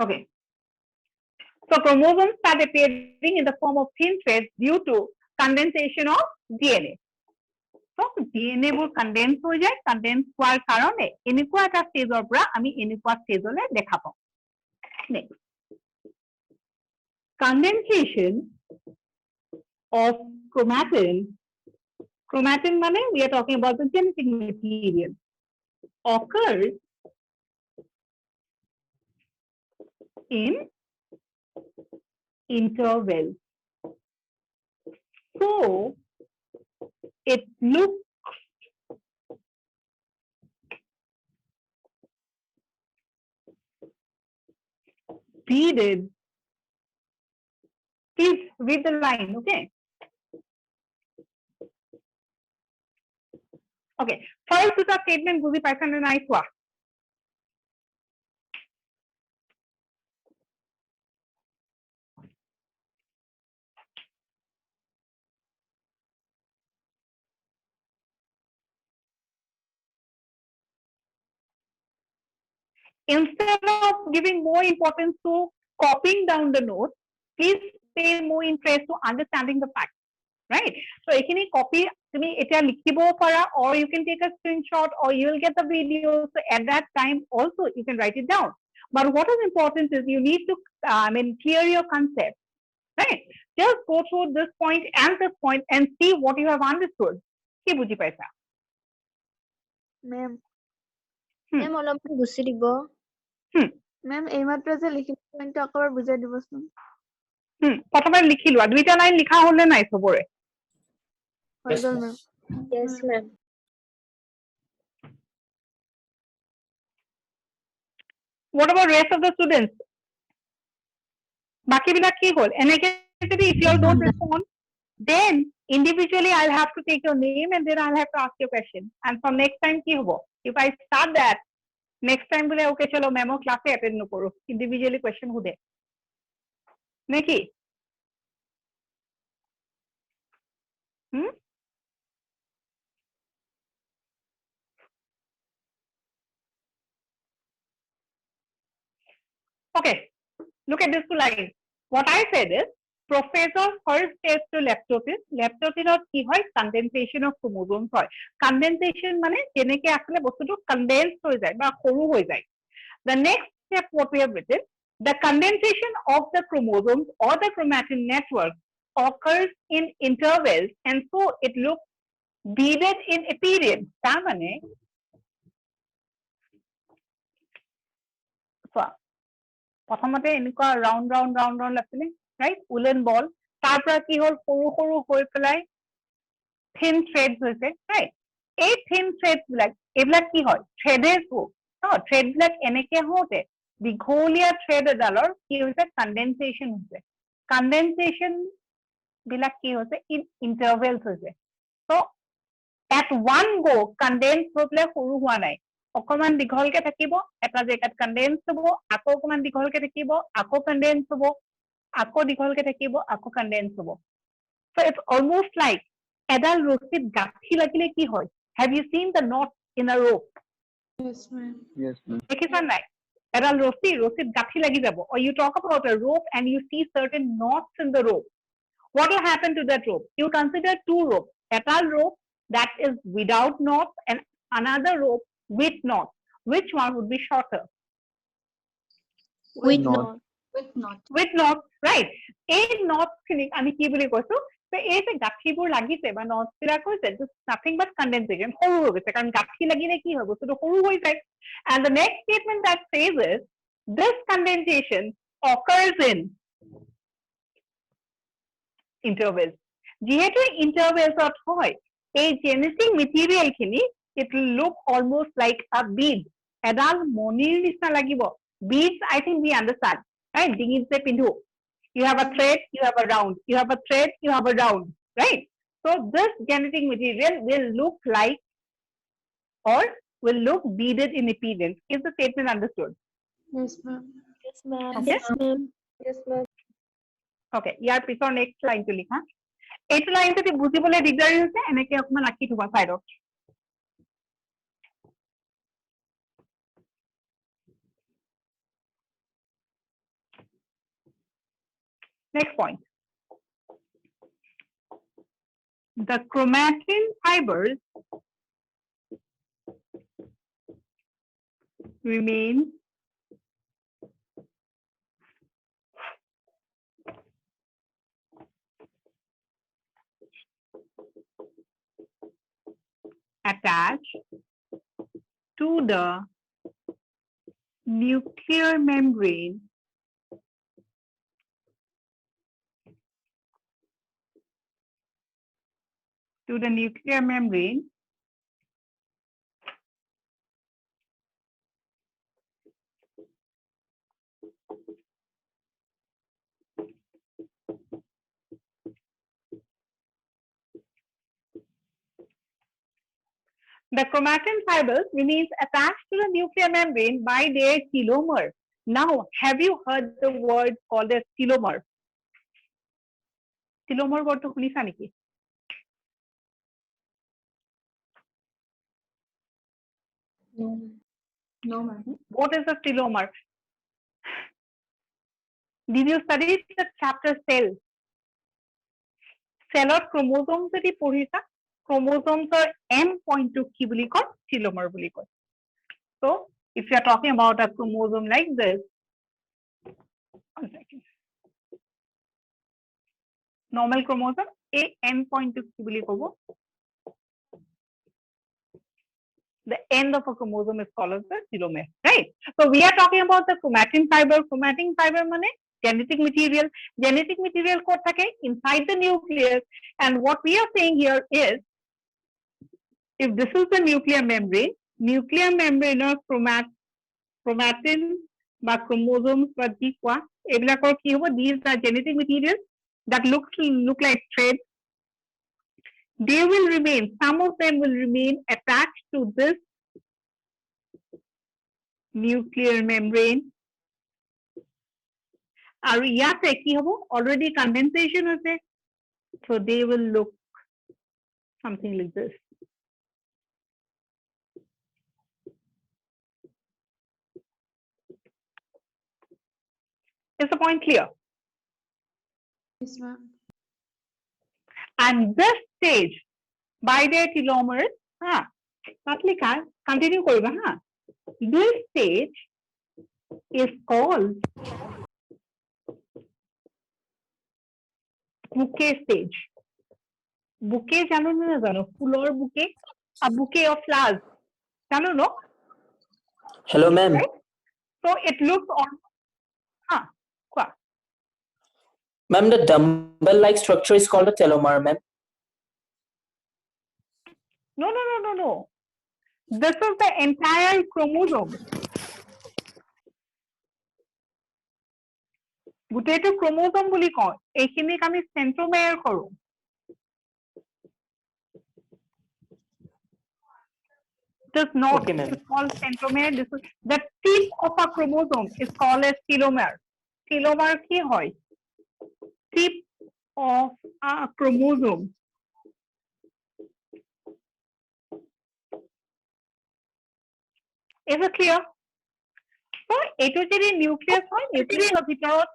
Okay. So chromosomes start appearing in the form of thin threads due to condensation of DNA. So DNA will condense হৈ যায়, condense হোৱাৰ কাৰণে এনেকুৱা এটা stage-ৰ পৰা আমি এনেকুৱা stage-লৈ দেখা পাওঁ। Next. Condensation of chromatin. Chromatin মানে we are talking about the genetic material. Occurs in interval. So it looks beaded. Please read the line, okay? Okay. First দুটা statement বুজি পাইছা নে নাই কোৱা? Instead of giving more importance to copying down the notes, please pay more interest to understanding the facts, right? So ekhini copy tumi eta likhibo para or you can take a screenshot or you will get the video. So at that time also you can write it down. But what is important is you need to clear your concept, right? Just go through this point and see what you have understood. Ki buji paisa? Ma'am. Ma'am অলপমান গুছি দিব। Ma'am এইমাত্ৰ যে লিখিব পইণ্টটো আকবাৰ বুজাই দিবচোন। প্ৰথমে লিখি লোৱা, দুইটা লাইন লিখা হলে নাই সবৰে? হৈ গ'ল ma'am. Yes, ma'am. What about rest of the students? বাকি বিলাক কি হল? এনেকে যদি if you all don't respond, then individually I'll have to take your name and then I'll have to ask you a question. And from next time কি হব? If I start that, next time বোলে okay চলো memo ক্লাসে attend নকৰো, individually question সুধে নেকি? Okay, look at this two lines. What I said is, Professor first stage to leptotene. Leptotene কি হয়? Condensation of chromosomes হয়। Condensation মানে যেনেকে আসলে বস্তুটো condense হৈ যায় বা সৰু হৈ যায়। The next step, what we have written, the condensation of the chromosomes or the chromatin network occurs in intervals, and so it looks beaded in appearance. তার মানে প্ৰথমতে এনেকুৱা round আছিলে, right? Woolen ball. তাৰ পৰা কি হ'ল সৰু হৈ পেলাই thin threads হৈছে, right? এই thin threads বিলাক এইবিলাক কি হয় threads thread বিলাক এনেকে হওঁতে দীঘলীয়া thread এডালৰ কি হৈছে condensation হৈছে, condensation বিলাক কি হৈছে in intervals হৈছে. So at one go condense হৈ পেলাই সৰু হোৱা নাই, অকমান দীঘলকে থাকিব, এটা জেগাত condense হ'ব, আকৌ অকমান দীঘলকে থাকিব, আকৌ condense হ'ব, আকৌ দীঘলকে থাকিব, আকৌ condense হ'ব. So it's almost like এডাল ৰছীত গাঁঠি লাগিলে কি হয়? Have you seen the knot in a rope? Yes, ma'am. Yes, ma'am. দেখিছা নাই? এডাল ৰছীত গাঁঠি লাগি যাব. Or you talk about a rope and you see certain knots in the rope. What will happen to that rope? You consider two ropes. Etal rope that is without knots and another rope with knots. Which one would be shorter? With Not. not. With not. With knots, right? A knots খিনিক আমি কি বুলি কৈছো? So এই যে গাঁঠিবোৰ লাগিছে বা knots বিলাক হৈছে, just nothing but condensation. সৰু হৈ গৈছে, কাৰণ গাঁঠি লাগিলে কি হয় বস্তুটো সৰু হৈ যায়. And the next statement that says is this condensation occurs in intervals. যিহেতু intervals হয়, এই genetic material খিনি it will look almost like a bead. এডাল মণিৰ নিচিনা লাগিব. Beads, I think we understand, right? ডিঙিত যে পিন্ধো. You have a thread, you have a round. You have a thread, you have a round, right? So this genetic material will look like or will look beaded in appearance. Is the statement understood? Yes, ma'am. Yes, ma'am. Okay. Yes, ma'am. Yes, ma'am. Okay, ইয়াৰ পিছৰ next line টো লিখা. এইটো line যদি বুজিবলৈ দিগদাৰী হৈছে এনেকে অকমান ৰাখি থবা সাইডত. Next point. The chromatin fibers remain attached to the nuclear membrane The chromatin fibers remains attached to the nuclear membrane by their telomere. Now, have you heard the word called as telomere? Telomere word to শুনিছা নেকি? No. No, ma'am. What is a telomere? Did you study the chapter cell? Cellot chromosome যদি পঢ়িছা, chromosomes end point to কি বুলি কয়? Telomere বুলি কয়. So, if you are talking about a chromosome like this, one second. Normal chromosome, a end point to কি বুলি ক'ব? The end of a chromosome is called as the telomere, right? So we are talking about the chromatin fiber. Chromatin fiber মানে genetic material. Genetic material ক'ত থাকে? Inside the nucleus. And what we are saying here is, if this is the nuclear membrane of chromatin বা chromosomes বা যি কোৱা, এইবিলাকৰ কি হ'ব? These are genetic materials that look like threads. They will remain, some of them will remain attached to this nuclear membrane. আৰু ইয়াতে কি হ'ব? Already condensation হৈছে. So they will look something like this. Is the point clear? Yes, ma'am. And this stage by their telomeres, not like continue koriba, this stage is called bouquet stage. Bouquet জানো না জানো? ফুলৰ bouquet, a bouquet of flowers. জানো no? Hello, ma'am. Right? So it looks on. Quoi? Ma'am, the dumbbell-like structure is called a telomere, ma'am. No. This is the entire chromosome. গোটেইটো ক্ৰোমোজোম বুলি কওঁ এইখিনিক আমি সেন্ট্ৰোমেয়াৰ কৰো does not Okay, ma'am. is called centromere. This is the tip of a chromosome is called as telomere. Telomere কি হয়? Tip of a chromosome. Is it clear? So এইটো যদি nucleus হয় নিউক্লিয়াছৰ ভিতৰত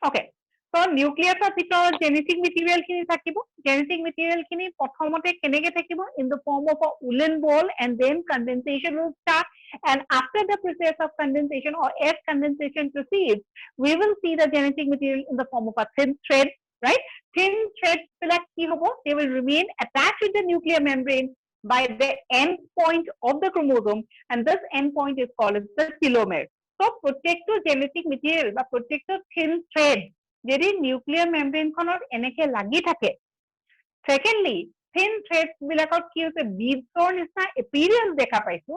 Okay. So nucleusৰ ভিতৰত genetic material খিনি থাকিব genetic material খিনি প্ৰথমতে কেনেকে থাকিব in the form of a woolen ball and then condensation will start and after the process of condensation or as condensation proceeds we will see the genetic material in the form of a thin thread, right? Thin threads বিলাক কি হ'ব they will remain attached with the nuclear membrane by the end point of the chromosome and this end point is called as the telomere. So প্ৰত্যেকটো genetic material বা প্ৰত্যেকটো thin thread যদি nuclear মেমব্ৰেনখনত এনেকে লাগি থাকে secondly thin threads বিলাকত কি হৈছে beads-ৰ নিচিনা appearance দেখা পাইছো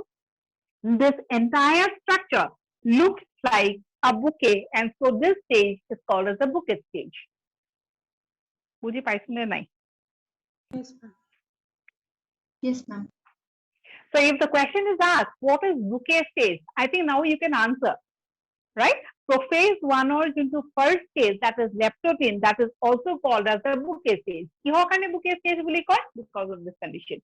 this entire structure looks like a bouquet and so this stage is called as the bouquet stage বুজি পাইছো নে নাই Yes, ma'am. So if the question is asked what is bouquet stage I think now you can answer right? So phase 1 or into first stage that is leptotin that is also called as the bouquet stage. কিহৰ কাৰণে bouquet stage বুলি কয়? Because of this condition.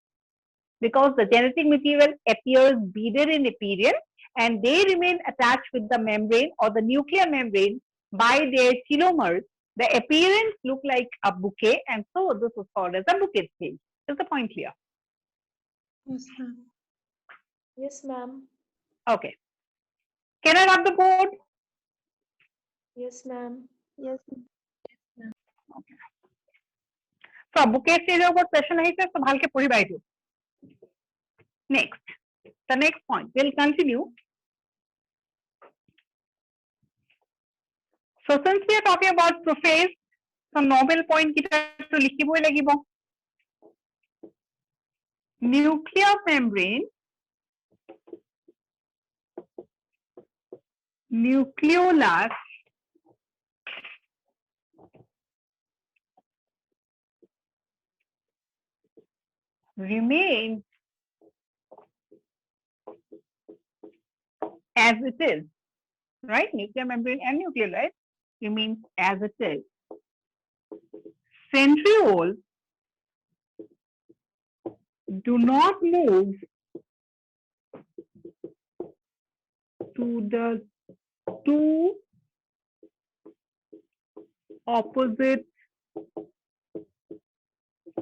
Because the genetic material appears beaded in appearance and they remain attached with the membrane or the nuclear membrane by their telomeres. The appearance look like a bouquet and so this is called as the bouquet stage. Is the point clear? Yes, ma'am. Yes, ma'am. Okay. Can I rub the board? Yes, ma'am. Yes. Okay. So bouquet stage of session আহিছে so ভালকে পঢ়িবা এইটো next the next point we'll continue so since we are talking about prophase some novel point kita to লিখিবই লাগিব nuclear membrane nucleolus remains as it is, right? Nuclear membrane and nucleolus remains as it is. Centrioles do not move to the two opposite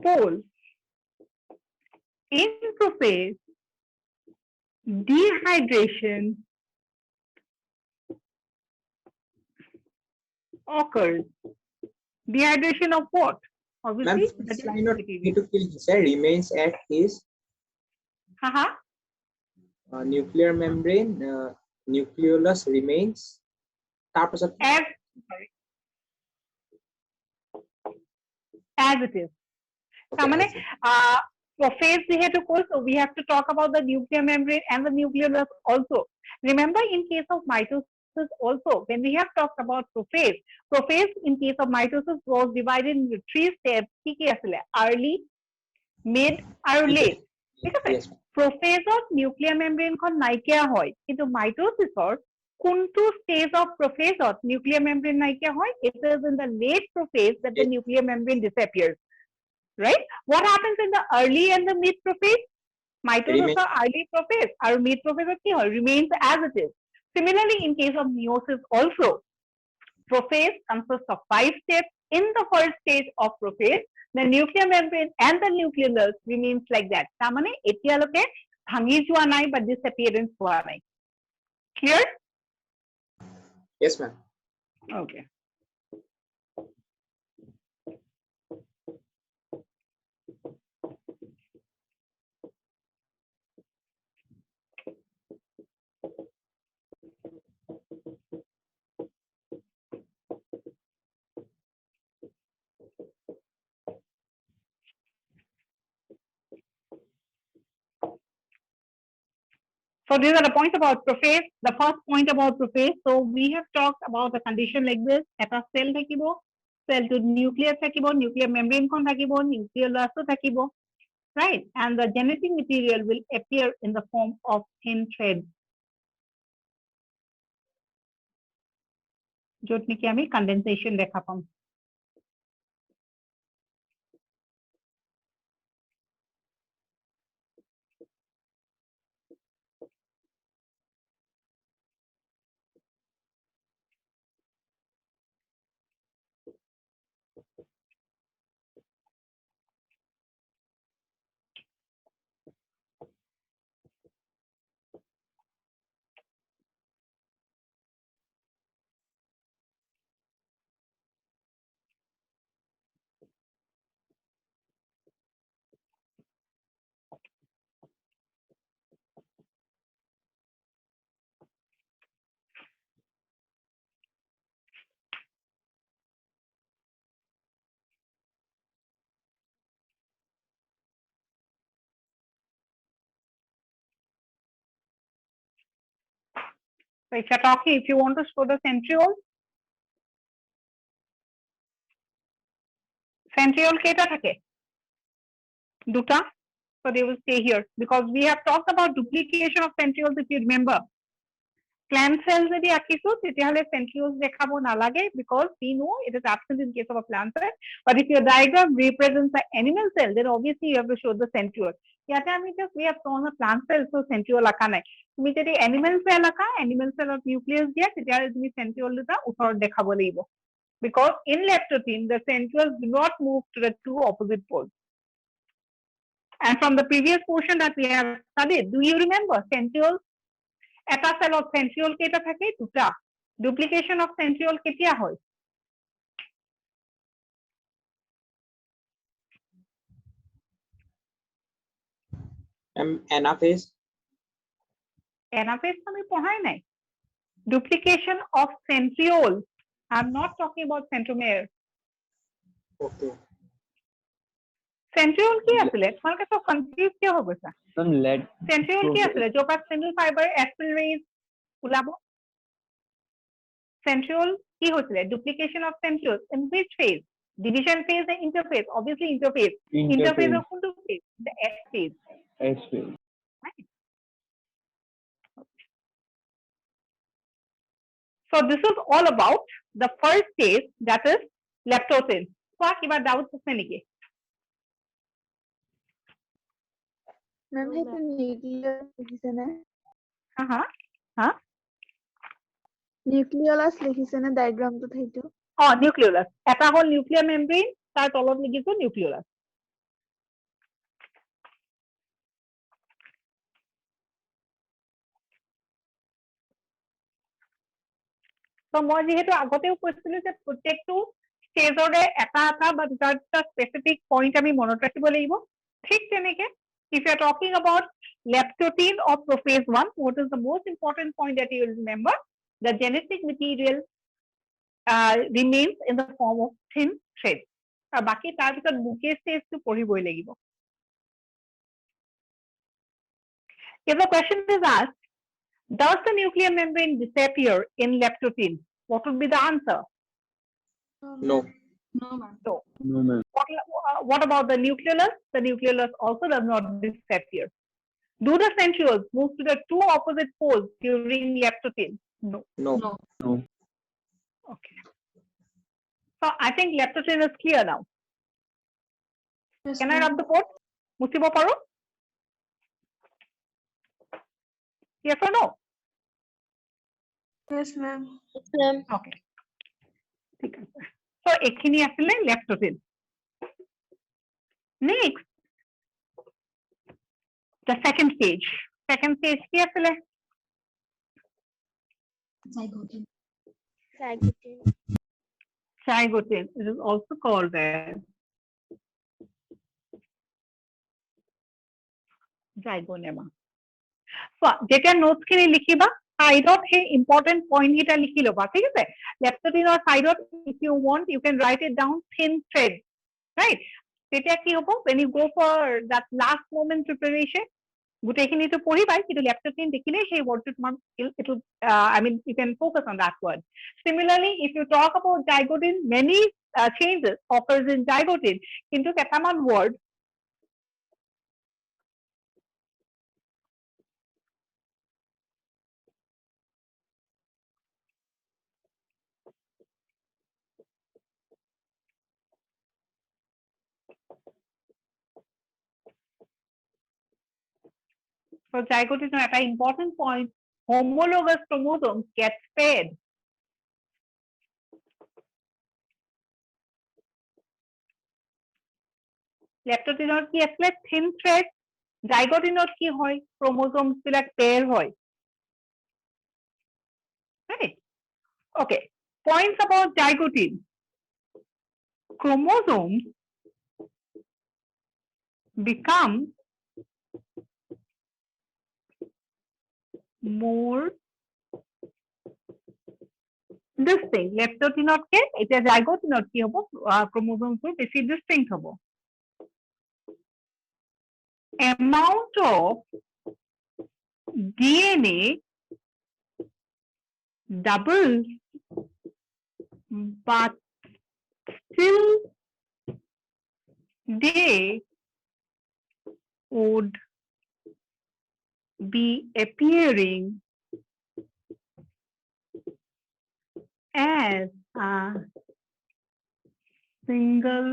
poles. In prophase, dehydration occurs. Dehydration of what? Obviously, Ma'am, this line of remains at his nuclear membrane, nucleolus remains. As it is. Prophase যেহেতু so we have to talk about the nuclear membrane and the nucleolus also. Remember in case of mitosis also, when we have talked about prophase in case of mitosis was divided into 3 steps. কি আছিলে? Early, mid, আৰু late. ঠিক আছে? Prophaseত nuclear membrane খন নাইকিয়া হয়, কিন্তু mitosisৰ কোনটো stage of prophaseত nuclear membrane নাইকিয়া হয়? It is in the late prophase that the nuclear membrane disappears. Right? What happens in the early and the mid prophase? Mitosis or early prophase or mid prophase remains as it is. Similarly, in case of meiosis also, prophase consists of 5 steps. In the first stage of prophase, the nuclear membrane and the nucleolus remains like that. তাৰমানে এতিয়ালৈকে ভাঙি যোৱা নাই বা disappearance হোৱা নাই. Clear? Yes, ma'am. Okay. So these are the points about prophase. The first point about prophase. So we have talked about a condition like this. Eta cell thakibo, cell to nucleus thakibo, nuclear membrane kon thakibo, nucleolus thakibo, right? And the genetic material will appear in the form of thin threads. Jot niki ami condensation dekha pam. So if you're talking, if you want to show the centriole কেটা থাকে? দুটা. So they will stay here because we have talked about duplication of centrioles if you remember. Plant cells যদি আঁকিছো তেতিয়াহলে centrioles দেখাব নালাগে because we know it is absent in case of a plant cell. But if your diagram represents the animal cell, then obviously you have to show the centriole. ইয়াতে আমি just we have shown a plant cell, so centriole আঁকা নাই. তুমি যদি animal cell আঁকা, animal cell of nucleus দিয়া তেতিয়াহলে তুমি centriole দুটা ওপৰত দেখাব লাগিব. Because in leptothene, the centrioles do not move to the two opposite poles. And from the previous portion that we have studied, do you remember centrioles? Eta cell of centriole কেটা থাকে? দুটা. Duplication of centriole কেতিয়া হয়? Anaphase. Anaphase আমি পঢ়াই নাই. Duplication of centriole. I'm not talking about centromere. Okay. Centriole কি আছিলে? তোমালোকে সব confused কিয় হৈ গৈছা? Centriole কি আছিলে? য'ত spindle fiber accelerate ওলাব. Centriole কি হৈছিলে? Duplication of centrioles in which phase? Division phase and interphase. Obviously interphase. Interphase of কোনটো phase? The S phase. S phase. Right. So this is all about the first phase, that is leptothene. কোৱা কিবা doubt আছে নেকি? Ma'am, সেইটো nucleus লিখিছেনে? হা? Nucleolus লিখিছেনে ডায়াগ্ৰামটোত সেইটো? Nucleolus. এটা হ'ল nuclear membrane, তাৰ তলত লিখিছো nucleolus. So মই যেহেতু আগতেও কৈছিলো যে প্ৰত্যেকটো ষ্টেজৰে এটা বা দুটা স্পেচিফিক পইণ্ট আমি মনত ৰাখিব লাগিব ঠিক তেনেকে if you are talking about leptothene or prophase 1, what is the most important point that you will remember? The genetic material remains in the form of thin threads. আৰু বাকি তাৰ পিছত বুকে ষ্টেজটো পঢ়িবই লাগিব. If the question is asked, does the nuclear membrane disappear in leptothene? What would be the answer? No. No, ma'am. No. No, ma'am. What about the nucleolus? The nucleolus also does not disappear. Do the centrioles move to the two opposite poles during leptothene? No. No. No. Okay. So I think leptothene is clear now. Yes, Can I ma'am. rub the board? মুছিব পাৰো? Yes or no? Yes, ma'am. Okay. ঠিক আছে. So এখিনি আসলে leptothene. Next, the second stage. Second stage কি আছিলে? Zygote. Zygote. It is also called as zygonema. So, যেতিয়া notes খিনি লিখিবা সাইডত সেই ইম্পৰ্টেন্ট পইণ্ট কেইটা লিখি ল'বা ঠিক আছে লেপটপিনৰ সাইডত if you want you can write it down thin thread right তেতিয়া কি হ'ব when you go for that last moment preparation গোটেইখিনিটো পঢ়িবাই কিন্তু লেপটপিন দেখিলে সেই wordটো তোমাৰ it will I mean you can focus on that word similarly if you talk about zygote many changes occurs in zygote কিন্তু কেইটামান word So zygote is an important point. Homologous chromosomes get paired. লেপটপিনত কি আছিলে thin thread, zygotinot কি হয় chromosomes বিলাক pair হয়. Right? Okay. Points about zygote. Chromosomes become more distinct. লেপটপিনত কে এটা zygotinot কি হ'ব chromosomes বোৰ বেছি distinct হ'ব. Amount of DNA doubles, but still they would be appearing as a single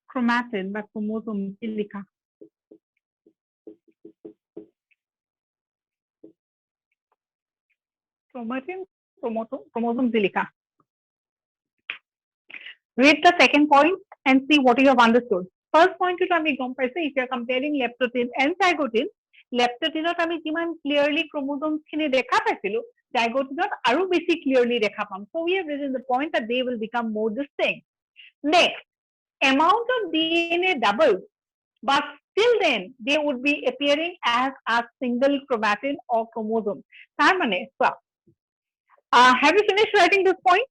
chromatin বা chromosome লিখা chromosome silica. Read the second point and see what you have understood. First point to আমি গম পাইছে if you are comparing leptotin and zygotin, leptotinot আমি যিমান clearly chromosomes খিনি দেখা পাইছিলো, zygotinot আৰু বেছি clearly দেখা পাম. So we have written the point that they will become more distinct. Next, amount of DNA doubles, but still then they would be appearing as a single chromatin or chromosome. তার মানে have you finished writing this point?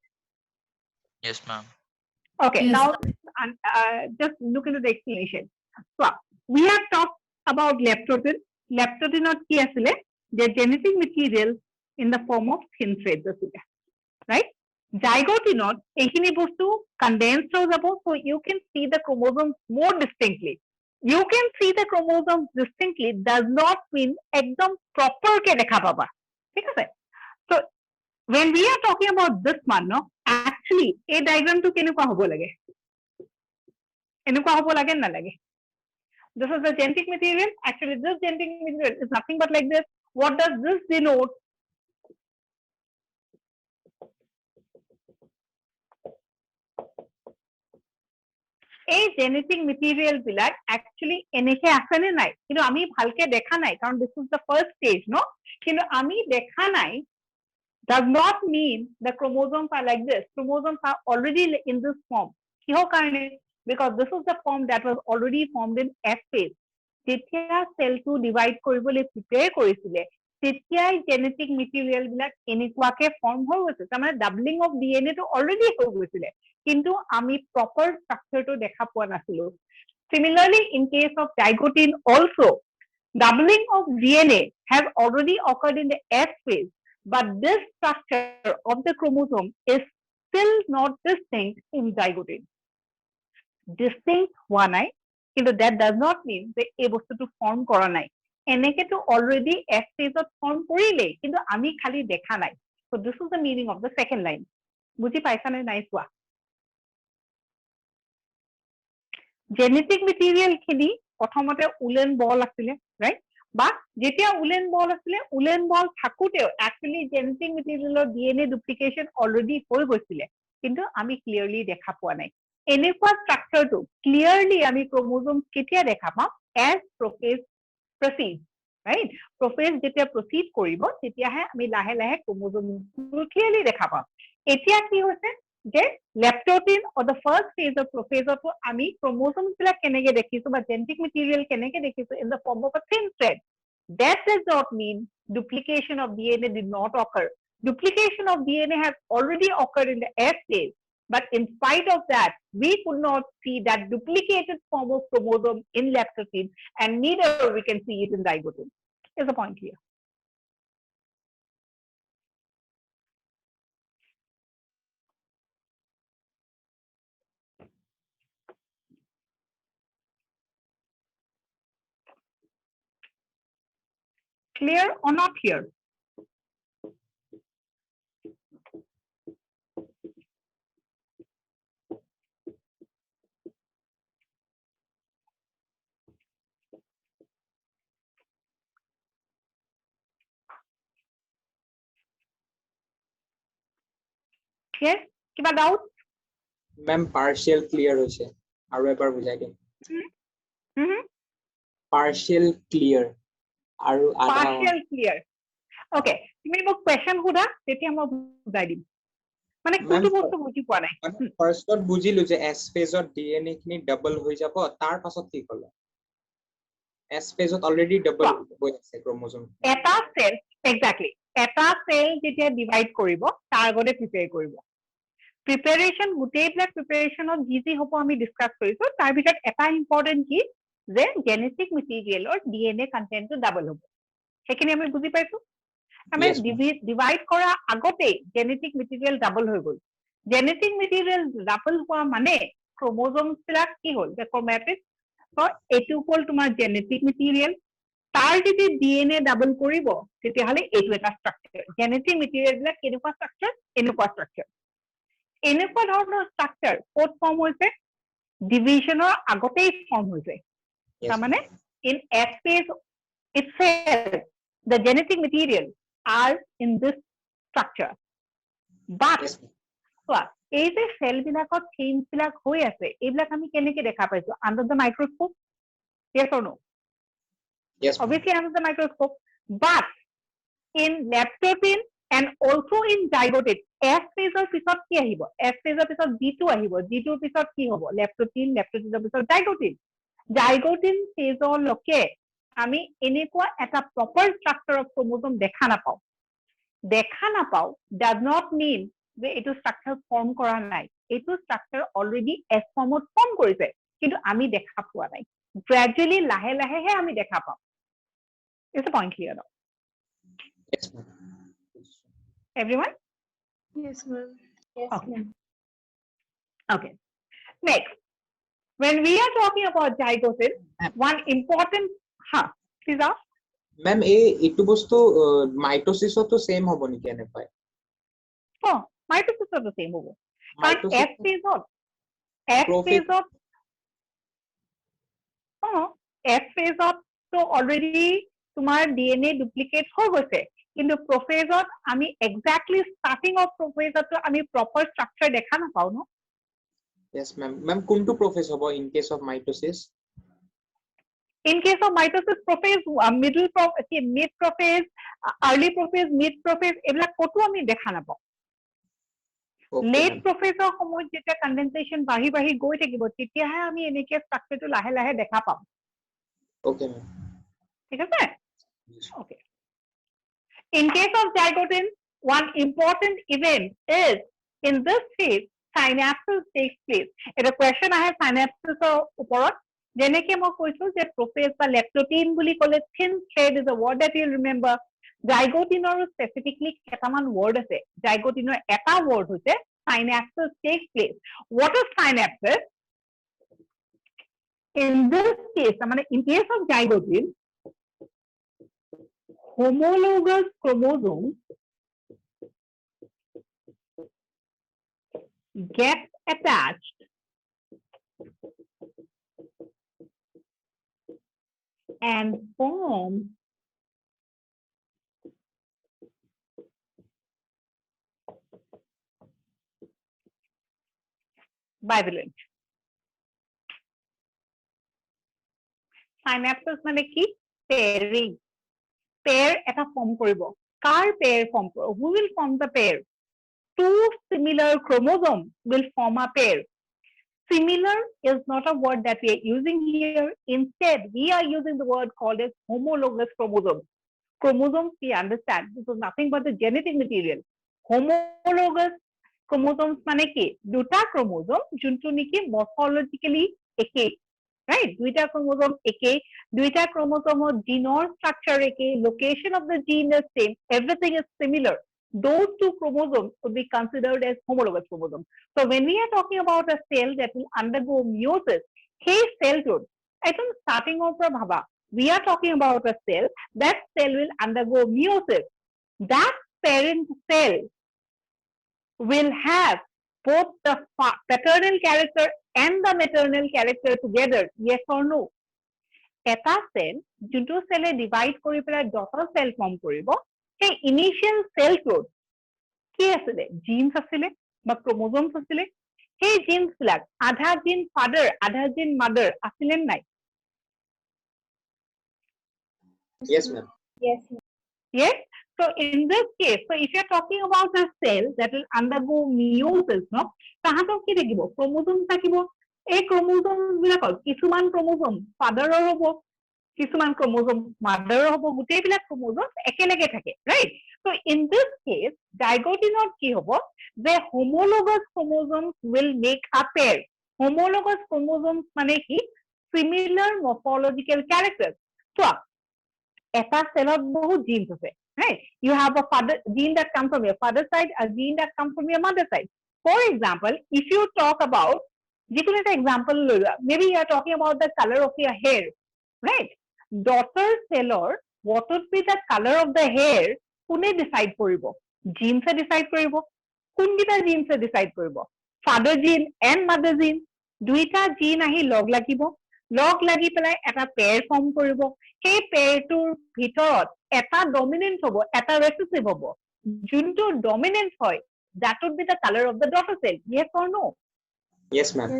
Yes, ma'am. Okay, Yes. now just look into the explanation. So, we have talked about leptotin. Leptotinot কি আছিলে? The genetic material in the form of thin threads আছিলে, right? Zygotinot এইখিনি বস্তু condensed হৈ যাব, so you can see the chromosomes more distinctly. You can see the chromosomes distinctly does not mean একদম proper কে দেখা পাবা, ঠিক আছে? So, when we are talking about this one, no, actually, a diagram to কেনেকুৱা হ'ব লাগে? এনেকুৱা হ'ব লাগে না লাগে? This is the genetic material. Actually, this genetic material is nothing but like this. What does this denote? এই genetic material বিলাক actually এনেকে আছে নে নাই? কিন্তু আমি ভালকে দেখা নাই কারণ this is the first stage, no? কিন্তু আমি দেখা নাই does not mean the chromosomes are like this. Chromosomes are already in this form. কিহৰ কাৰণে? Because this is the form that was already formed in S phase. যেতিয়া সেলটো divide কৰিবলৈ prepare কৰিছিলে তেতিয়াই জেনেটিক মেটেৰিয়েল বিলাক এনেকুৱাকে ফৰ্ম হৈ গৈছে তাৰমানে doubling of DNA to already হৈ গৈছিলে কিন্তু আমি প্ৰপাৰ ষ্ট্ৰাকচাৰটো দেখা পোৱা নাছিলো Similarly, in case of zygotin also, doubling of DNA has already occurred in the S phase, but this structure of the chromosome is still not distinct in zygotin. Distinct হোৱা নাই কিন্তু that does not mean যে এই বস্তুটো form কৰা নাই এনেকেতো already S phase ত form কৰিলে কিন্তু আমি খালি দেখা নাই so this is the meaning of the second line বুজি পাইছা নে নাই চোৱা জেনেটিক মেটেৰিয়েল খিনি প্ৰথমতে উলেন বল আছিলে ৰাইট বা যেতিয়া উলেন বল আছিলে উলেন বল থাকুতেও actually জেনেটিক মেটেৰিয়েলৰ ডিএনএ ডুপ্লিকেশন অলৰেডি হৈ গৈছিলে কিন্তু আমি ক্লিয়াৰলি দেখা পোৱা নাই এনেকুৱা স্ট্ৰাকচাৰটো ক্লিয়াৰলি আমি ক্ৰোমোজোম কেতিয়া দেখা পাম এজ প্ৰফেজ প্ৰচিড ৰাইট প্ৰফেজ যেতিয়া প্ৰচিড কৰিব তেতিয়াহে আমি লাহে লাহে ক্ৰোমোজোমবোৰ ক্লিয়াৰলি দেখা পাম এতিয়া কি হৈছে যে leptotene or the first phase of প্ৰফেজতো আমি ক্ৰোমোজোমছ বিলাক কেনেকে দেখিছো বা জেনেটিক মেটেৰিয়েল কেনেকে দেখিছো in the form of a thin thread that does not mean duplication of DNA did not occur duplication of DNA has already occurred in the S phase but in spite of that we could not see that duplicated form of chromosome in leptotin and neither we can see it in zygotin is the point here clear or not here yes kiba doubt ma'am partial clear hoise aru ebar bujai dim partial clear aru adha partial clear okay তুমি মোক question huda তেতিয়া মই বুজাই দিম মানে কোনটো বস্তু বুজি পোৱা নাই ফাৰ্ষ্টত বুজিলো যে এছ ফেজত ডিএনএ খিনি ডাবল হৈ যাব তাৰ পাছত কি কলে এছ ফেজত অলৰেডি ডাবল হৈ আছে ক্ৰোমোজোম এটা সেল এক্স্যাক্টলি এটা সেল যেতিয়া ডিভাইড কৰিব তাৰ আগতে প্ৰিপেয়াৰ কৰিব প্ৰিপেয়াৰেশ্যন গোটেইবিলাক প্ৰিপেয়াৰেশ্যনত যি হ'ব আমি ডিসকাস কৰিছো তাৰ ভিতৰত এটা ইম্পৰ্টেন্ট কি যে জেনেটিক মেটেৰিয়েলৰ ডিএনএ কন্টেন্টটো ডাবল হ'ব সেইখিনি আমি বুজি পাইছো আমি ডিভাইড কৰা আগতে জেনেটিক মেটেৰিয়েল ডাবল হৈ গ'ল জেনেটিক মেটেৰিয়েল ডাবল হোৱা মানে ক্ৰোমোজোমছ বিলাক কি হ'ল যে ক্ৰোমেটিড তো এটো হ'ল তোমাৰ জেনেটিক মেটেৰিয়েল তাৰ যদি ডিএনএ ডাবল কৰিব তেতিয়াহলে এইটো এটা ষ্ট্ৰাকচাৰ জেনেটিক মেটেৰিয়েল বিলাক কেনেকুৱা ষ্ট্ৰাকচাৰ এনেকুৱা ষ্ট্ৰাকচাৰ এনেকুৱা ধৰণৰ ষ্ট্ৰাকচাৰ ক'ত ফৰ্ম হৈছে ডিভিজনৰ আগতেই ফৰ্ম হৈছে তাৰমানে in S phase itself the genetic material are in this structure but এই যে সেল বিলাকত চেঞ্জ বিলাক হৈ আছে এইবিলাক আমি কেনেকে দেখা পাইছো under the microscope yes or no yes obviously under the microscope but in leptotin and also in zygotin S phase of pisot ki ahibo S phase of pisot G2 ahibo G2 pisot ki hobo leptotin leptotin pisot zygotin zygotin phase loke আমি এনেকুৱা এটা proper structure of chromosome দেখা নাপাও does not mean যে এটো structure form কৰা নাই এটো structure already S formত form কৰিছে কিন্তু আমি দেখা পোৱা নাই gradually লাহে লাহে আমি দেখা পাম is the point clear now yes ma'am everyone Yes, ma'am. Yes, okay ma'am. okay next when we are talking about zygotin one important please ask ma'am etu bostu mitosis to same hobo niki ene pai mitosis to same hobo কাৰণ S phase তো already তোমাৰ DNA duplicate হৈ গৈছে কিন্তু prophasত আমি exactly starting of prophasত আমি proper structure দেখা নাপাও ন yes ma'am kuntu prophase hobo in case of mitosis in case of mitosis prophase middle prophase mid prophase early prophase mid prophase এবলা কত আমি দেখা নাপাও late prophase সময়ত যেতিয়া কনডেনসেশন বাঢ়ি বাঢ়ি গৈ থাকিব তেতিয়াহে আমি এনেকে স্ট্ৰাকচাৰটো লাহে লাহে দেখা পাম okay ma'am ঠিক আছে okay in case of zygotin one important event is in this phase synapses takes place এটা question আহে synapses ওপৰত যেনেকে মই কৈছো যে prophase বা leptotin বুলি কলে thin thread is a word that you remember zygotinৰ specifically কেটামান word আছে zygotinৰ এটা word হৈছে synapses takes place what is synapses in this case মানে in case of zygotin homologous chromosome gets attached and form bivalent Synapses মানে কি? Pairing. Pair এটা form কৰিব. কাৰ pair form কৰিব? Who will form the pair? Two similar chromosomes will form a pair. Similar is not a word that we are using here. Instead, we are using the word called as homologous chromosomes. Chromosomes, we understand, this is nothing but the genetic material. Homologous chromosomes মানে কি? দুটা chromosome যোনটো নেকি morphologically একে, right? দুইটা chromosome একে, দুইটা chromosome genome structure একে, location of the gene is same, everything is similar. Those two chromosomes would be considered as homologous chromosomes. So when we are talking about a cell that will undergo meiosis, hey cell টোত একদম starting of the bhaba, we are talking about a cell, that cell will undergo meiosis. That parent cell will have both the paternal character and the maternal character together, yes or no? Eta cell, junto cell divide kori pela daughter cell form koribo, hey initial cell টোত কি আছিলে? Genes আছিলে বা chromosomes আছিলে, hey genes বিলাক আধা gene father, আধা gene mother আছিলে নাই? Yes, ma'am. Yes. Yes. So in this case, so if you are talking about a cell that will undergo meiosis, no, তাহাঁতৰ কি থাকিব? Chromosome থাকিব. এই chromosome বিলাকৰ কিছুমান chromosome father হ'ব, কিছুমান chromosome mother হ'ব, গোটেইবিলাক chromosome একেলগে থাকে, right? So in this case, zygote-ত কি হ'ব? The homologous chromosomes will make a pair. Homologous chromosomes মানে কি? Similar morphological characters. So এটা cellত বহুত genes আছে, right? You have a father gene that comes from your father's side, a gene that comes from your mother's side. For example, if you talk about, যিকোনো এটা example লৈ লোৱা, maybe you are talking about the color of your hair, right? Daughter cellৰ what would be the color of the hair কোনে decide কৰিব? Genes decide কৰিব. কোনকেইটা genes decide কৰিব? Father gene and mother gene, দুইটা gene আহি log লাগিব, log লাগি পেলাই এটা pair form কৰিব. সেই পেয়াৰটোৰ ভিতৰত এটা ডমিনেন্ট হ'ব, এটা ৰেসিসিভ হ'ব, যোনটো ডমিনেন্ট হয়, that would be the color of the daughter cell, yes or no? Yes, ma'am.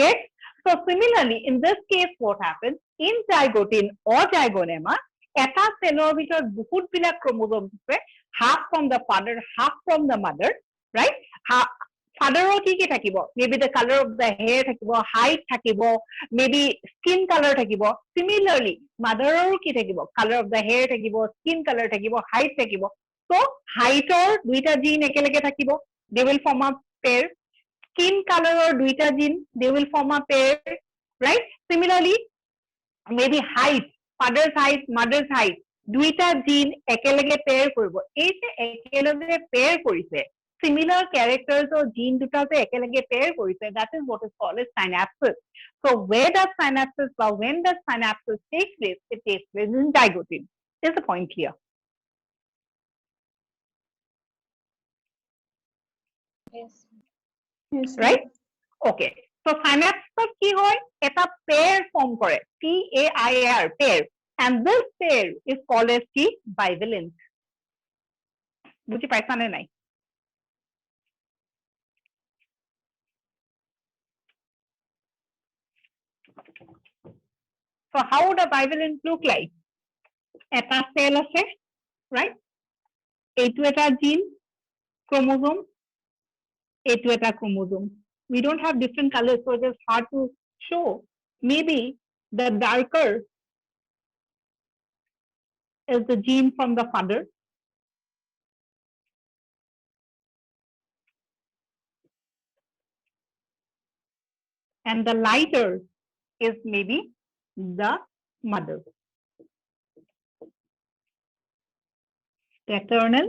Yes. So similarly, in this case, what happens in zygote or zygonema, এটা cellৰ ভিতৰত বহুত বিলাক chromosomes আছে, half from the father, half from the mother, right? Father কি কি থাকিব? Maybe the color of the hair থাকিব, height থাকিব, maybe skin color থাকিব. Similarly, mother কি থাকিব? Color of the hair থাকিব, skin color থাকিব, height থাকিব. So height দুইটা gene একেলগে থাকিব, they will form a pair. Skin color দুইটা gene, they will form a pair, right? Similarly, maybe height, father's height, mother's height, দুইটা gene একেলগে pair কৰিব. এই যে একেলগে pair কৰিছে, similar characters or gene দুটা যে একেলগে pair কৰিছে, that is what is called as synapses. So where does synapses or when does synapses take place? It takes place in zygote. Is the point here? Yes. Right? Okay. So synapses কি হয়? এটা pair form কৰে, PAIR, pair, and this pair is called as কি? Bivalent. বুঝি পাইছা নে নাই? So how would a bivalent look like? Eta cell আছে, right? Eitu eta gene, chromosome, eitu eta chromosome. We don't have different colors, so it is hard to show. Maybe the darker is the gene from the father. And the lighter is maybe the mother. Paternal,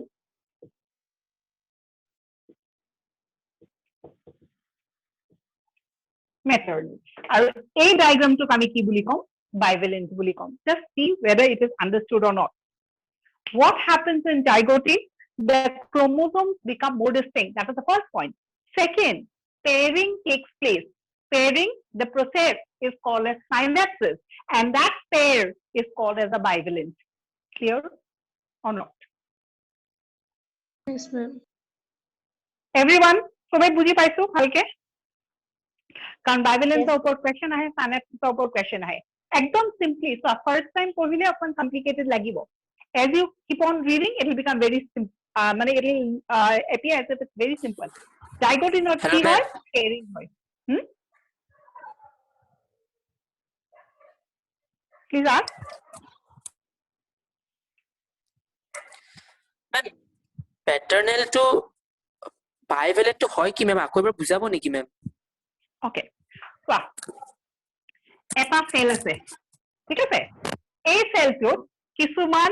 maternal. আৰু এই diagramটোক আমি কি বুলি কম? Bivalent bully com. Just see whether it is understood or not. What happens in zygote? The chromosomes become more distinct. That is the first point. Second, pairing takes place. Pairing, the process is called as synapses, and that pair is called as a bivalent. Clear or not? Yes, ma'am. Everyone, সবাই বুজি পাইছো ভালকে? কাৰণ bivalence ওপৰত question আহে, synapses ওপৰত question আহে. একদম simply so first time পঢ়িলে অকন complicated লাগিব as you keep on reading it will become very simple মানে it will appear as if it's very simple zygote not Hello, কি ma'am. হয় pairing হয় please ask প্যাটার্নেল two bivalent two হয় কি ma'am আকৌ এবাৰ বুজাব নেকি ম্যাম okay চোৱা এটা সেল আছে ঠিক আছে এই সেলটোত কিছুমান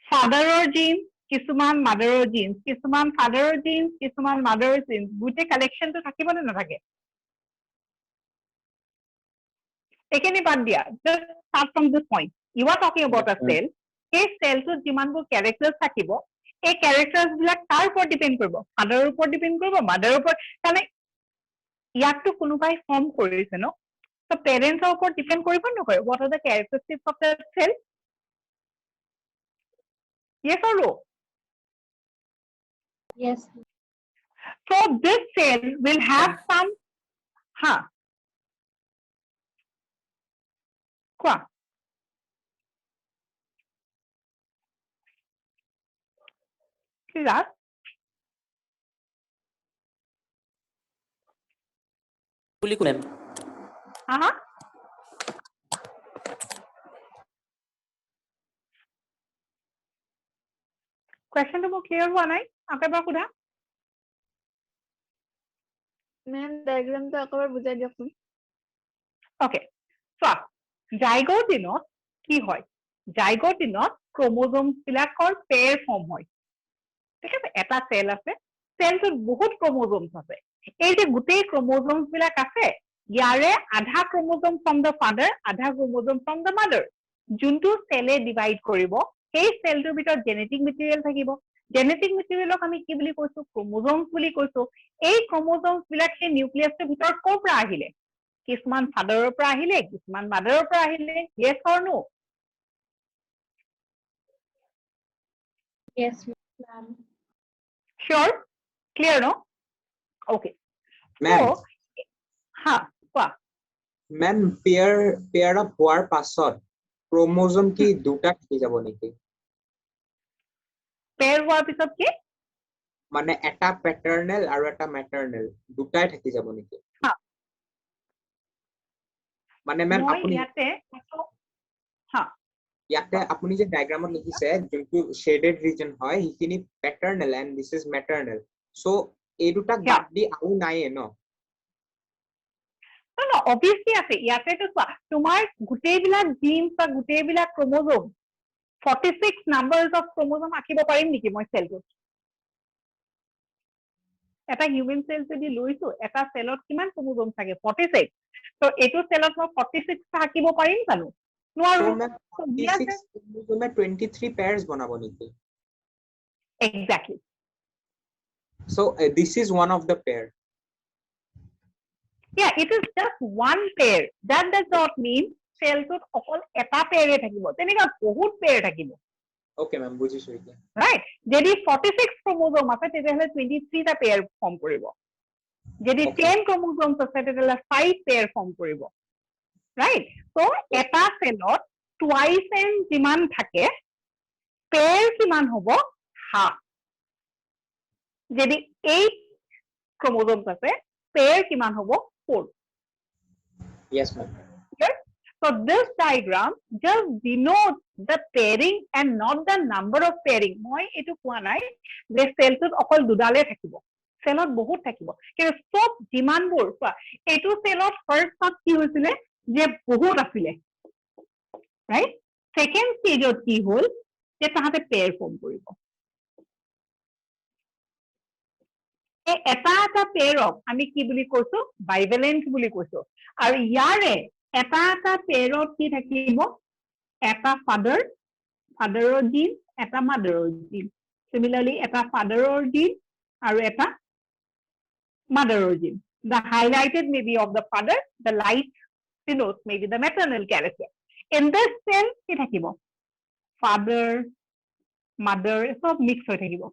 ফাদাৰৰ জিন কিছুমান মাদাৰৰ জিন কিছুমান ফাদাৰৰ জিন কিছুমান মাদাৰৰ জিন গুটে কালেকশনটো থাকিব নে নাথাকে এখানে বাদ দিয়া just start from this point you are talking about a cell এই সেলটোত যিমানবোৰ ক্যাৰেক্টাৰ্ছ থাকিব এই ক্যাৰেক্টাৰ্ছ বিলাক তাৰ ওপৰত ডিপেন্ড কৰিব ফাদাৰৰ ওপৰত ডিপেন্ড কৰিব মাদাৰৰ ওপৰত মানে ইয়াকটো কোনোবাই ফৰ্ম কৰিছে ন so parents ওপৰত ডিপেন্ড কৰিব নকৰে what are the characteristics of the cell yes or no Yes. so this cell will have some কোৱা please ask বুলি ম্যাম questionটো মোৰ clear হোৱা নাই আকৌ এবাৰ সোধা মেম ডায়াগ্ৰামটো আকৌ এবাৰ বুজাই দিয়কচোন okay চোৱা জাইগোটিনত কি হয় জাইগোটিনত ক্ৰোমোজোমছ বিলাকৰ পেয়াৰ ফৰ্ম হয় ঠিক আছে এটা সেল আছে সেলটোত বহুত ক্ৰোমোজোমছ আছে এই যে গোটেই ক্ৰোমোজোমছ বিলাক আছে ইয়াৰে আধা ক্ৰোমোজোম ফ্ৰম দ্য ফাদাৰ আধা ক্ৰোমোজোম ফ্ৰম দ্য মাদাৰ যোনটো সেলে ডিভাইড কৰিব সেই সেলটোৰ ভিতৰত জেনেটিক মেটেৰিয়েল থাকিব জেনেটিক মেটেৰিয়েলক আমি কি বুলি কৈছো ক্ৰোমোজোমছ বুলি কৈছো এই ক্ৰোমোজোমছ বিলাক সেই নিউক্লিয়াছৰ ভিতৰত ক'ৰ পৰা আহিলে কিছুমান ফাদাৰৰ পৰা আহিলে কিছুমান মাদাৰৰ পৰা আহিলে yes or no Yes, ma'am. sure clear no okay Ma'am. so কোৱা ম্যাম পেয়াৰ অফ হোৱাৰ পাছত ক্ৰোমোজোম কি দুটা থাকি যাব নেকি পেয়াৰ হোৱাৰ পিছত কি মানে এটা প্যাটাৰ্নেল আৰু এটা ম্যাটাৰ্নেল দুটাই থাকি যাব নেকি মানে ম্যাম আপুনি ইয়াতে আপুনি যে ডায়াগ্ৰামত লিখিছে যোনটো শেডেড ৰিজন হয় হিখিনি প্যাটাৰ্নেল এন্ড দিস ইজ ম্যাটাৰ্নেল সো এই দুটা বাদ দি আৰু নাইয়ে ন no obviously আছে ইয়াতে তো চোৱা তোমাৰ গুটেইবিলাক জিনছ বা গুটেইবিলাক ক্ৰোমোজোম 46 নাম্বাৰস অফ ক্ৰোমোজোম আকিব পাৰিম নেকি মই সেলটোত এটা হিউম্যান সেল যদি লৈছো এটা সেলত কিমান ক্ৰোমোজোম থাকে 46 তো এটো সেলত মই 46 টা আকিব পাৰিম জানো নোৱাৰো 46 ক্ৰোমোজোমে 23 পেয়াৰ্স বনাব নেকি exactly so this is one of the pair yeah it is just one pair that does not mean সেলটোত অকল এটা পেয়াৰে থাকিব তেনেকা বহুত পেয়াৰ থাকিব okay ma'am বুজিছো এতিয়া right যদি 46 ক্ৰোমোজোম আছে তেতিয়াহলে 23 টা পেয়াৰ ফৰ্ম কৰিব যদি 10 ক্ৰোমোজোমছ আছে তেতিয়াহলে 5 পেয়াৰ ফৰ্ম কৰিব right so এটা সেলত twice n যিমান থাকে পেয়াৰ কিমান হ'ব half যদি 8 ক্ৰোমোজোমছ আছে পেয়াৰ কিমান হ'ব 4 yes ma'am yes so this diagram just denotes the pairing and not the number of pairing মই এটো কোৱা নাই যে সেলটোত অকল দুডালে থাকিব সেলত বহুত থাকিব কিন্তু সব যিমানবোৰ কোৱা এটো সেলত ফাৰ্স্টত কি হৈছিলে যে বহুত আছিল ৰাইট সেকেন্ড ষ্টেজত কি হ'ল যে তাহাতে পেয়াৰ ফৰ্ম কৰিব এটা পেয়াৰক আমি কি বুলি কৈছো বাইভেলেন্ট বুলি কৈছো আৰু ইয়াৰে এটা পেয়াৰত কি থাকিব এটা ফাদাৰৰ জিন এটা মাদাৰৰ জিন সিমিলাৰলি এটা ফাদাৰৰ জিন আৰু এটা মাদাৰৰ জিন the highlighted may be of the father the light denotes maybe the maternal character in this cell কি থাকিব father mother সব মিক্স হৈ থাকিব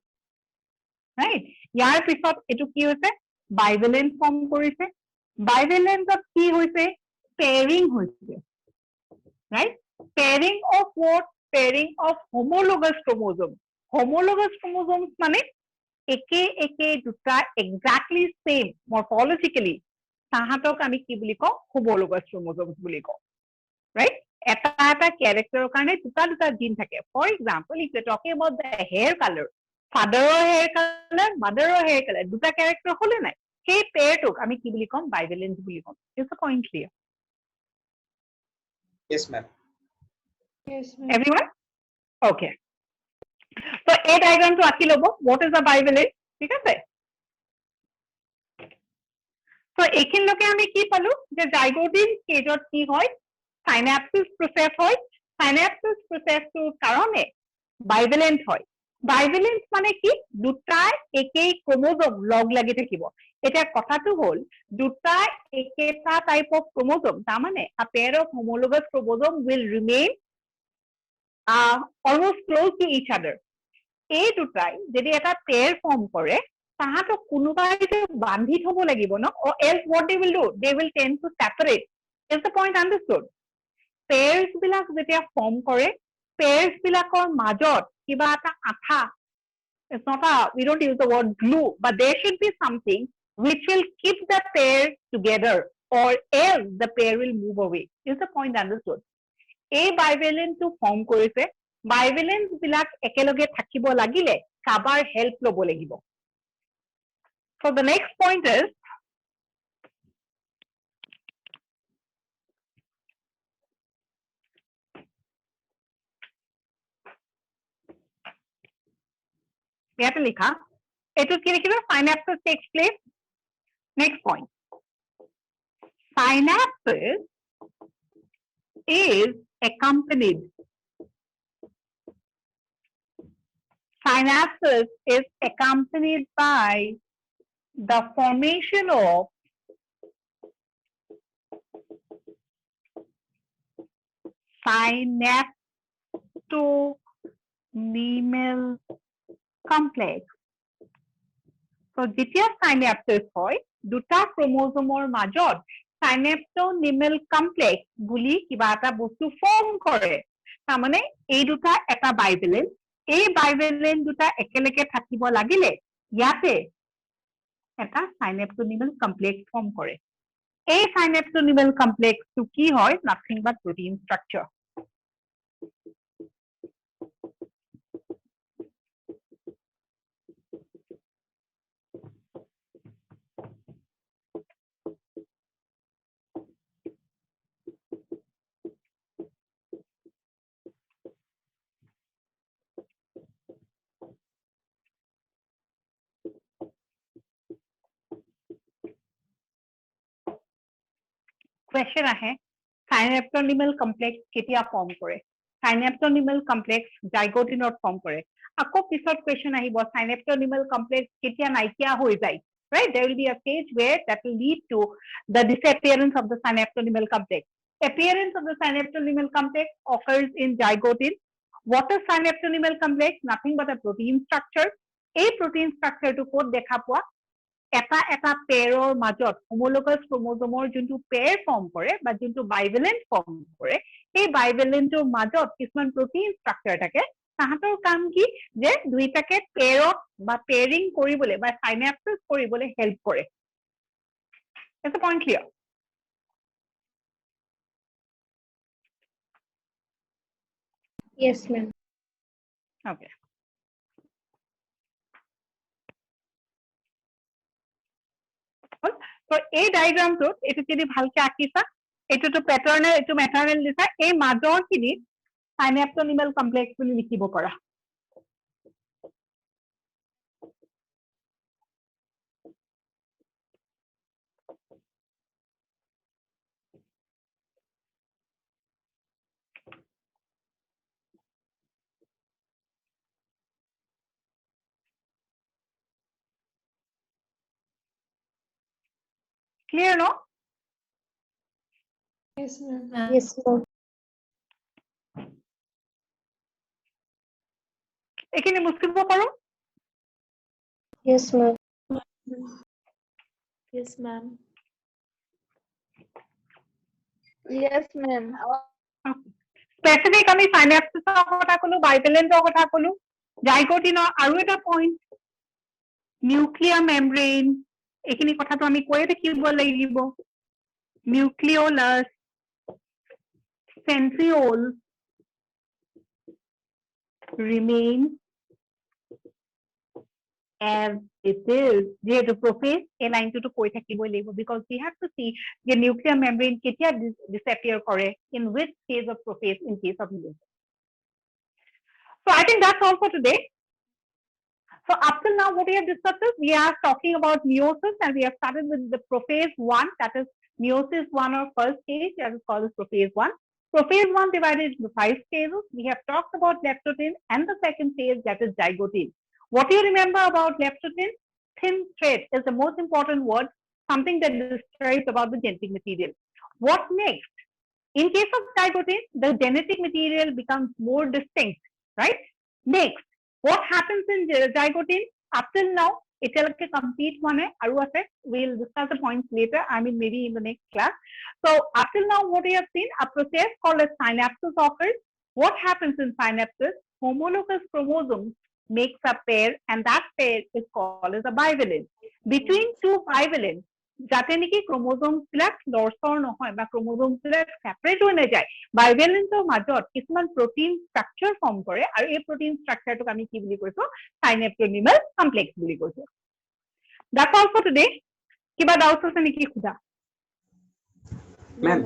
right ইয়াৰ পিছত এটো কি হৈছে বাইভেলেন্ট ফৰ্ম কৰিছে বাইভেলেন্টত কি হৈছে pairing হৈছে, right? Pairing of what? Pairing of homologous chromosome. Homologous chromosomes মানে একে দুটা exactly same morphologically তাহাতক আমি কি বুলি কওঁ? homologous chromosomes বুলি কওঁ, right? এটা character কাৰণে দুটা gene থাকে. For example, if you're talking about the hair color, father hair color, mother hair color, দুটা character হলে নাই, সেই pairটোক আমি কি বুলি কম? bivalent bully com. Is the point clear? Yes, ma'am. Yes, ma'am. Everyone? Okay. So এই diagramটো আঁকি ল'ব. What is a bivalent? ঠিক আছে? So এইখিনিলৈকে আমি কি পালো? যে জাইগোটিন স্টেজত কি হয়? Synapses process হয়. Synapses processটোৰ কাৰণে bivalent হয়. Bivalent মানে কি? দুটা একেই ক্ৰোমোজোম লগ লাগি থাকিব. এটা কথাটো হ'ল দুটা একেটা টাইপ অফ ক্ৰোমোজোম, তাৰমানে a pair of homologous chromosome will remain almost close to each other. এই দুটাই যদি এটা পেয়াৰ ফৰ্ম কৰে তাহাঁতক কোনোবাই বান্ধি থব লাগিব ন, or else what they will do? They will tend to separate. Is the point understood? Pairs বিলাক যেতিয়া ফৰ্ম কৰে, pairs বিলাকৰ মাজত কিবা এটা আঠা, it's not a, we don't use the word glue, but there should be something which will keep the pair together, or else the pair will move away. Is the point understood? এই bivalent টো form কৰিছে, bivalent বিলাক একেলগে থাকিব লাগিলে কাবাৰ help ল'ব লাগিব. So the next point is ইয়াতে লিখা, এইটো কি লিখিব? Synapses takes place. Next point. Synapses is accompanied. Synapses is accompanied by the formation of synaptonemal complex. So যেতিয়া synapses হয়, দুটা ক্ৰোমোজোমৰ মাজত synaptonemal complex বুলি কিবা এটা বস্তু ফৰ্ম কৰে, তাৰমানে এই দুটা এটা bivalent, এই bivalent দুটা একেলগে থাকিব লাগিলে ইয়াতে এটা synaptonemal complex ফৰ্ম কৰে. এই synaptonemal complex টো কি হয়? Nothing but protein structure. Question ahe, synaptonemal complex কেতিয়া ফৰ্ম কৰে? Synaptonemal complex জাইগোটিনত ফৰ্ম কৰে. আকৌ পিছত question আহিব, synaptonemal complex কেতিয়া নাইকিয়া হৈ যায়? Right? There will be a stage where that will lead to the disappearance of the synaptonemal complex. Appearance of the synaptonemal complex occurs in zygote. What is synaptonemal complex? Nothing but a protein structure. A protein structure to code দেখা পোৱা এটা পেয়াৰৰ মাজত homologous chromosome যোনটো pair form কৰে বা যোনটো bivalent form কৰে, এই bivalentৰ মাজত কিছুমান protein structure থাকে, তাহাঁতৰ কাম কি? যে দুইটাকে পেয়াৰত বা পেয়াৰিং কৰিবলৈ বা synapses কৰিবলৈ হেল্প কৰে. Is the point clear? Yes, ma'am. Okay. So এই ডায়াগ্ৰামটোত এটো যদি ভালকে আঁকিছা, এটোটো প্যাটার্নাল, এটো ম্যাটার্নাল দিছা, এই মাজৰ খিনি synaptonemal complex বুলি লিখিব পাৰা. Clear, no? Yes, ma'am. Yes, ma'am. এখানে মুছকিব পাৰো? Yes, ma'am. Yes, ma'am. Yes, ma'am. Specific আমি সাইনেপচিছৰ কথা কলো, বাইভেলেন্টৰ কথা কলো, জাইগোটিনৰ আৰু এটা পইণ্ট নিউক্লিয়াৰ মেমব্ৰেইন, এইখিনি কথাটো আমি কৈয়ে থাকিব লাগিব। নিউক্লিওলাছ, centriole remain as it is. যেহেতু prophase এই লাইনটো কৈ থাকিবই লাগিব, because we have to see যে nuclear membrane কেতিয়া disappear কৰে, in which phase of prophase in case of meiosis. So I think that's all for today. So up till now, what we have discussed is we are talking about meiosis, and we have started with the prophase 1, that is meiosis 1 or first stage, that is called as prophase 1. Prophase 1 divided into 5 phases. We have talked about leptotin and the second phase, that is zygote. What do you remember about leptotin? Thin thread is the most important word, something that describes about the genetic material. What next? In case of zygote, the genetic material becomes more distinct, right? Next, what happens in zygote? Up till now, it will complete one. We'll discuss the points later. I mean, maybe in the next class. So up till now, what we have seen, a process called as synapses occurs. What happens in synapses? Homologous chromosomes makes a pair, and that pair is called as a bivalent. Between two bivalents, যাতে নেকি ক্ৰোমোজোমছ বিলাক লৰচৰ নহয় বা ক্ৰোমোজোমছ বিলাক separate হৈ নাযায়, বাইভেলেন্টৰ মাজত কিছুমান protein structure form কৰে, আৰু এই প্ৰটিন ষ্ট্ৰাকচাৰটোক আমি কি বুলি কৈছো? সাইনেপ্টোনিমেল কমপ্লেক্স বুলি কৈছো। That's all for today. কিবা ডাউটছ আছে নেকি খুদা? Ma'am.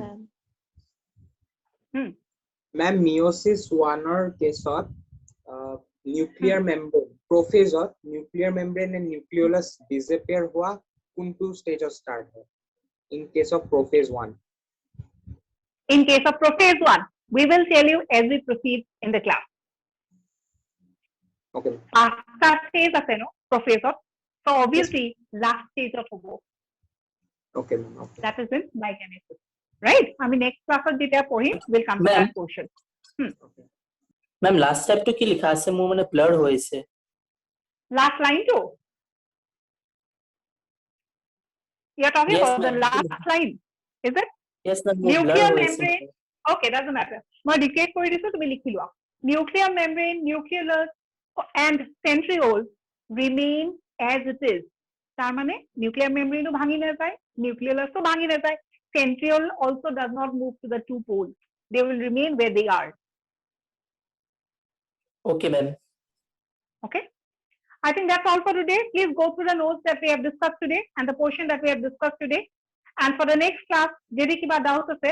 Ma'am, meiosis 1 কেছত nuclear membrane, prophase nuclear membrane and nucleolus disappear হোৱা কোনটো stage start হয়? In case of prophase 1. In case of prophase 1, we will tell you as we proceed in the class. Okay. After stage আছে no prophase, so obviously last stage of hobo. Okay, ma'am. Okay. That is in biogenesis, right? I mean, next class of data point will come to that portion. Okay. Ma'am, last step to কি লিখা আছে? মোৰ মানে blur হৈছে। Last line too. You're talking Yes, about the ma'am. last line, is it? Yes, ma'am. Nuclear membrane. Okay, doesn't matter. মই dictate কৰি দিছো, তুমি লিখি লোৱা। Nuclear membrane, nucleolus and centrioles remain as it is. তাৰ মানে nuclear membrane ভাঙি নাযায়, nucleolus ভাঙি নাযায়, centriole also does not move to the two poles. They will remain where they are. Okay, ma'am. Okay. I think that's all for today. Please go through the notes that we have discussed today and the portion that we have discussed today. And for the next class, যদি কিবা doubt আছে,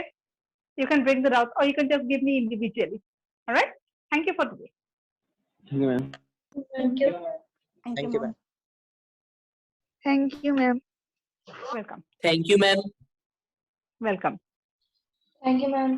you can bring the doubt, or you can just give me individually. All right. Thank you for today. Thank you, ma'am. Thank you. Thank you, ma'am. Thank you, ma'am. Welcome. Thank you, ma'am. Welcome. Thank you, ma'am.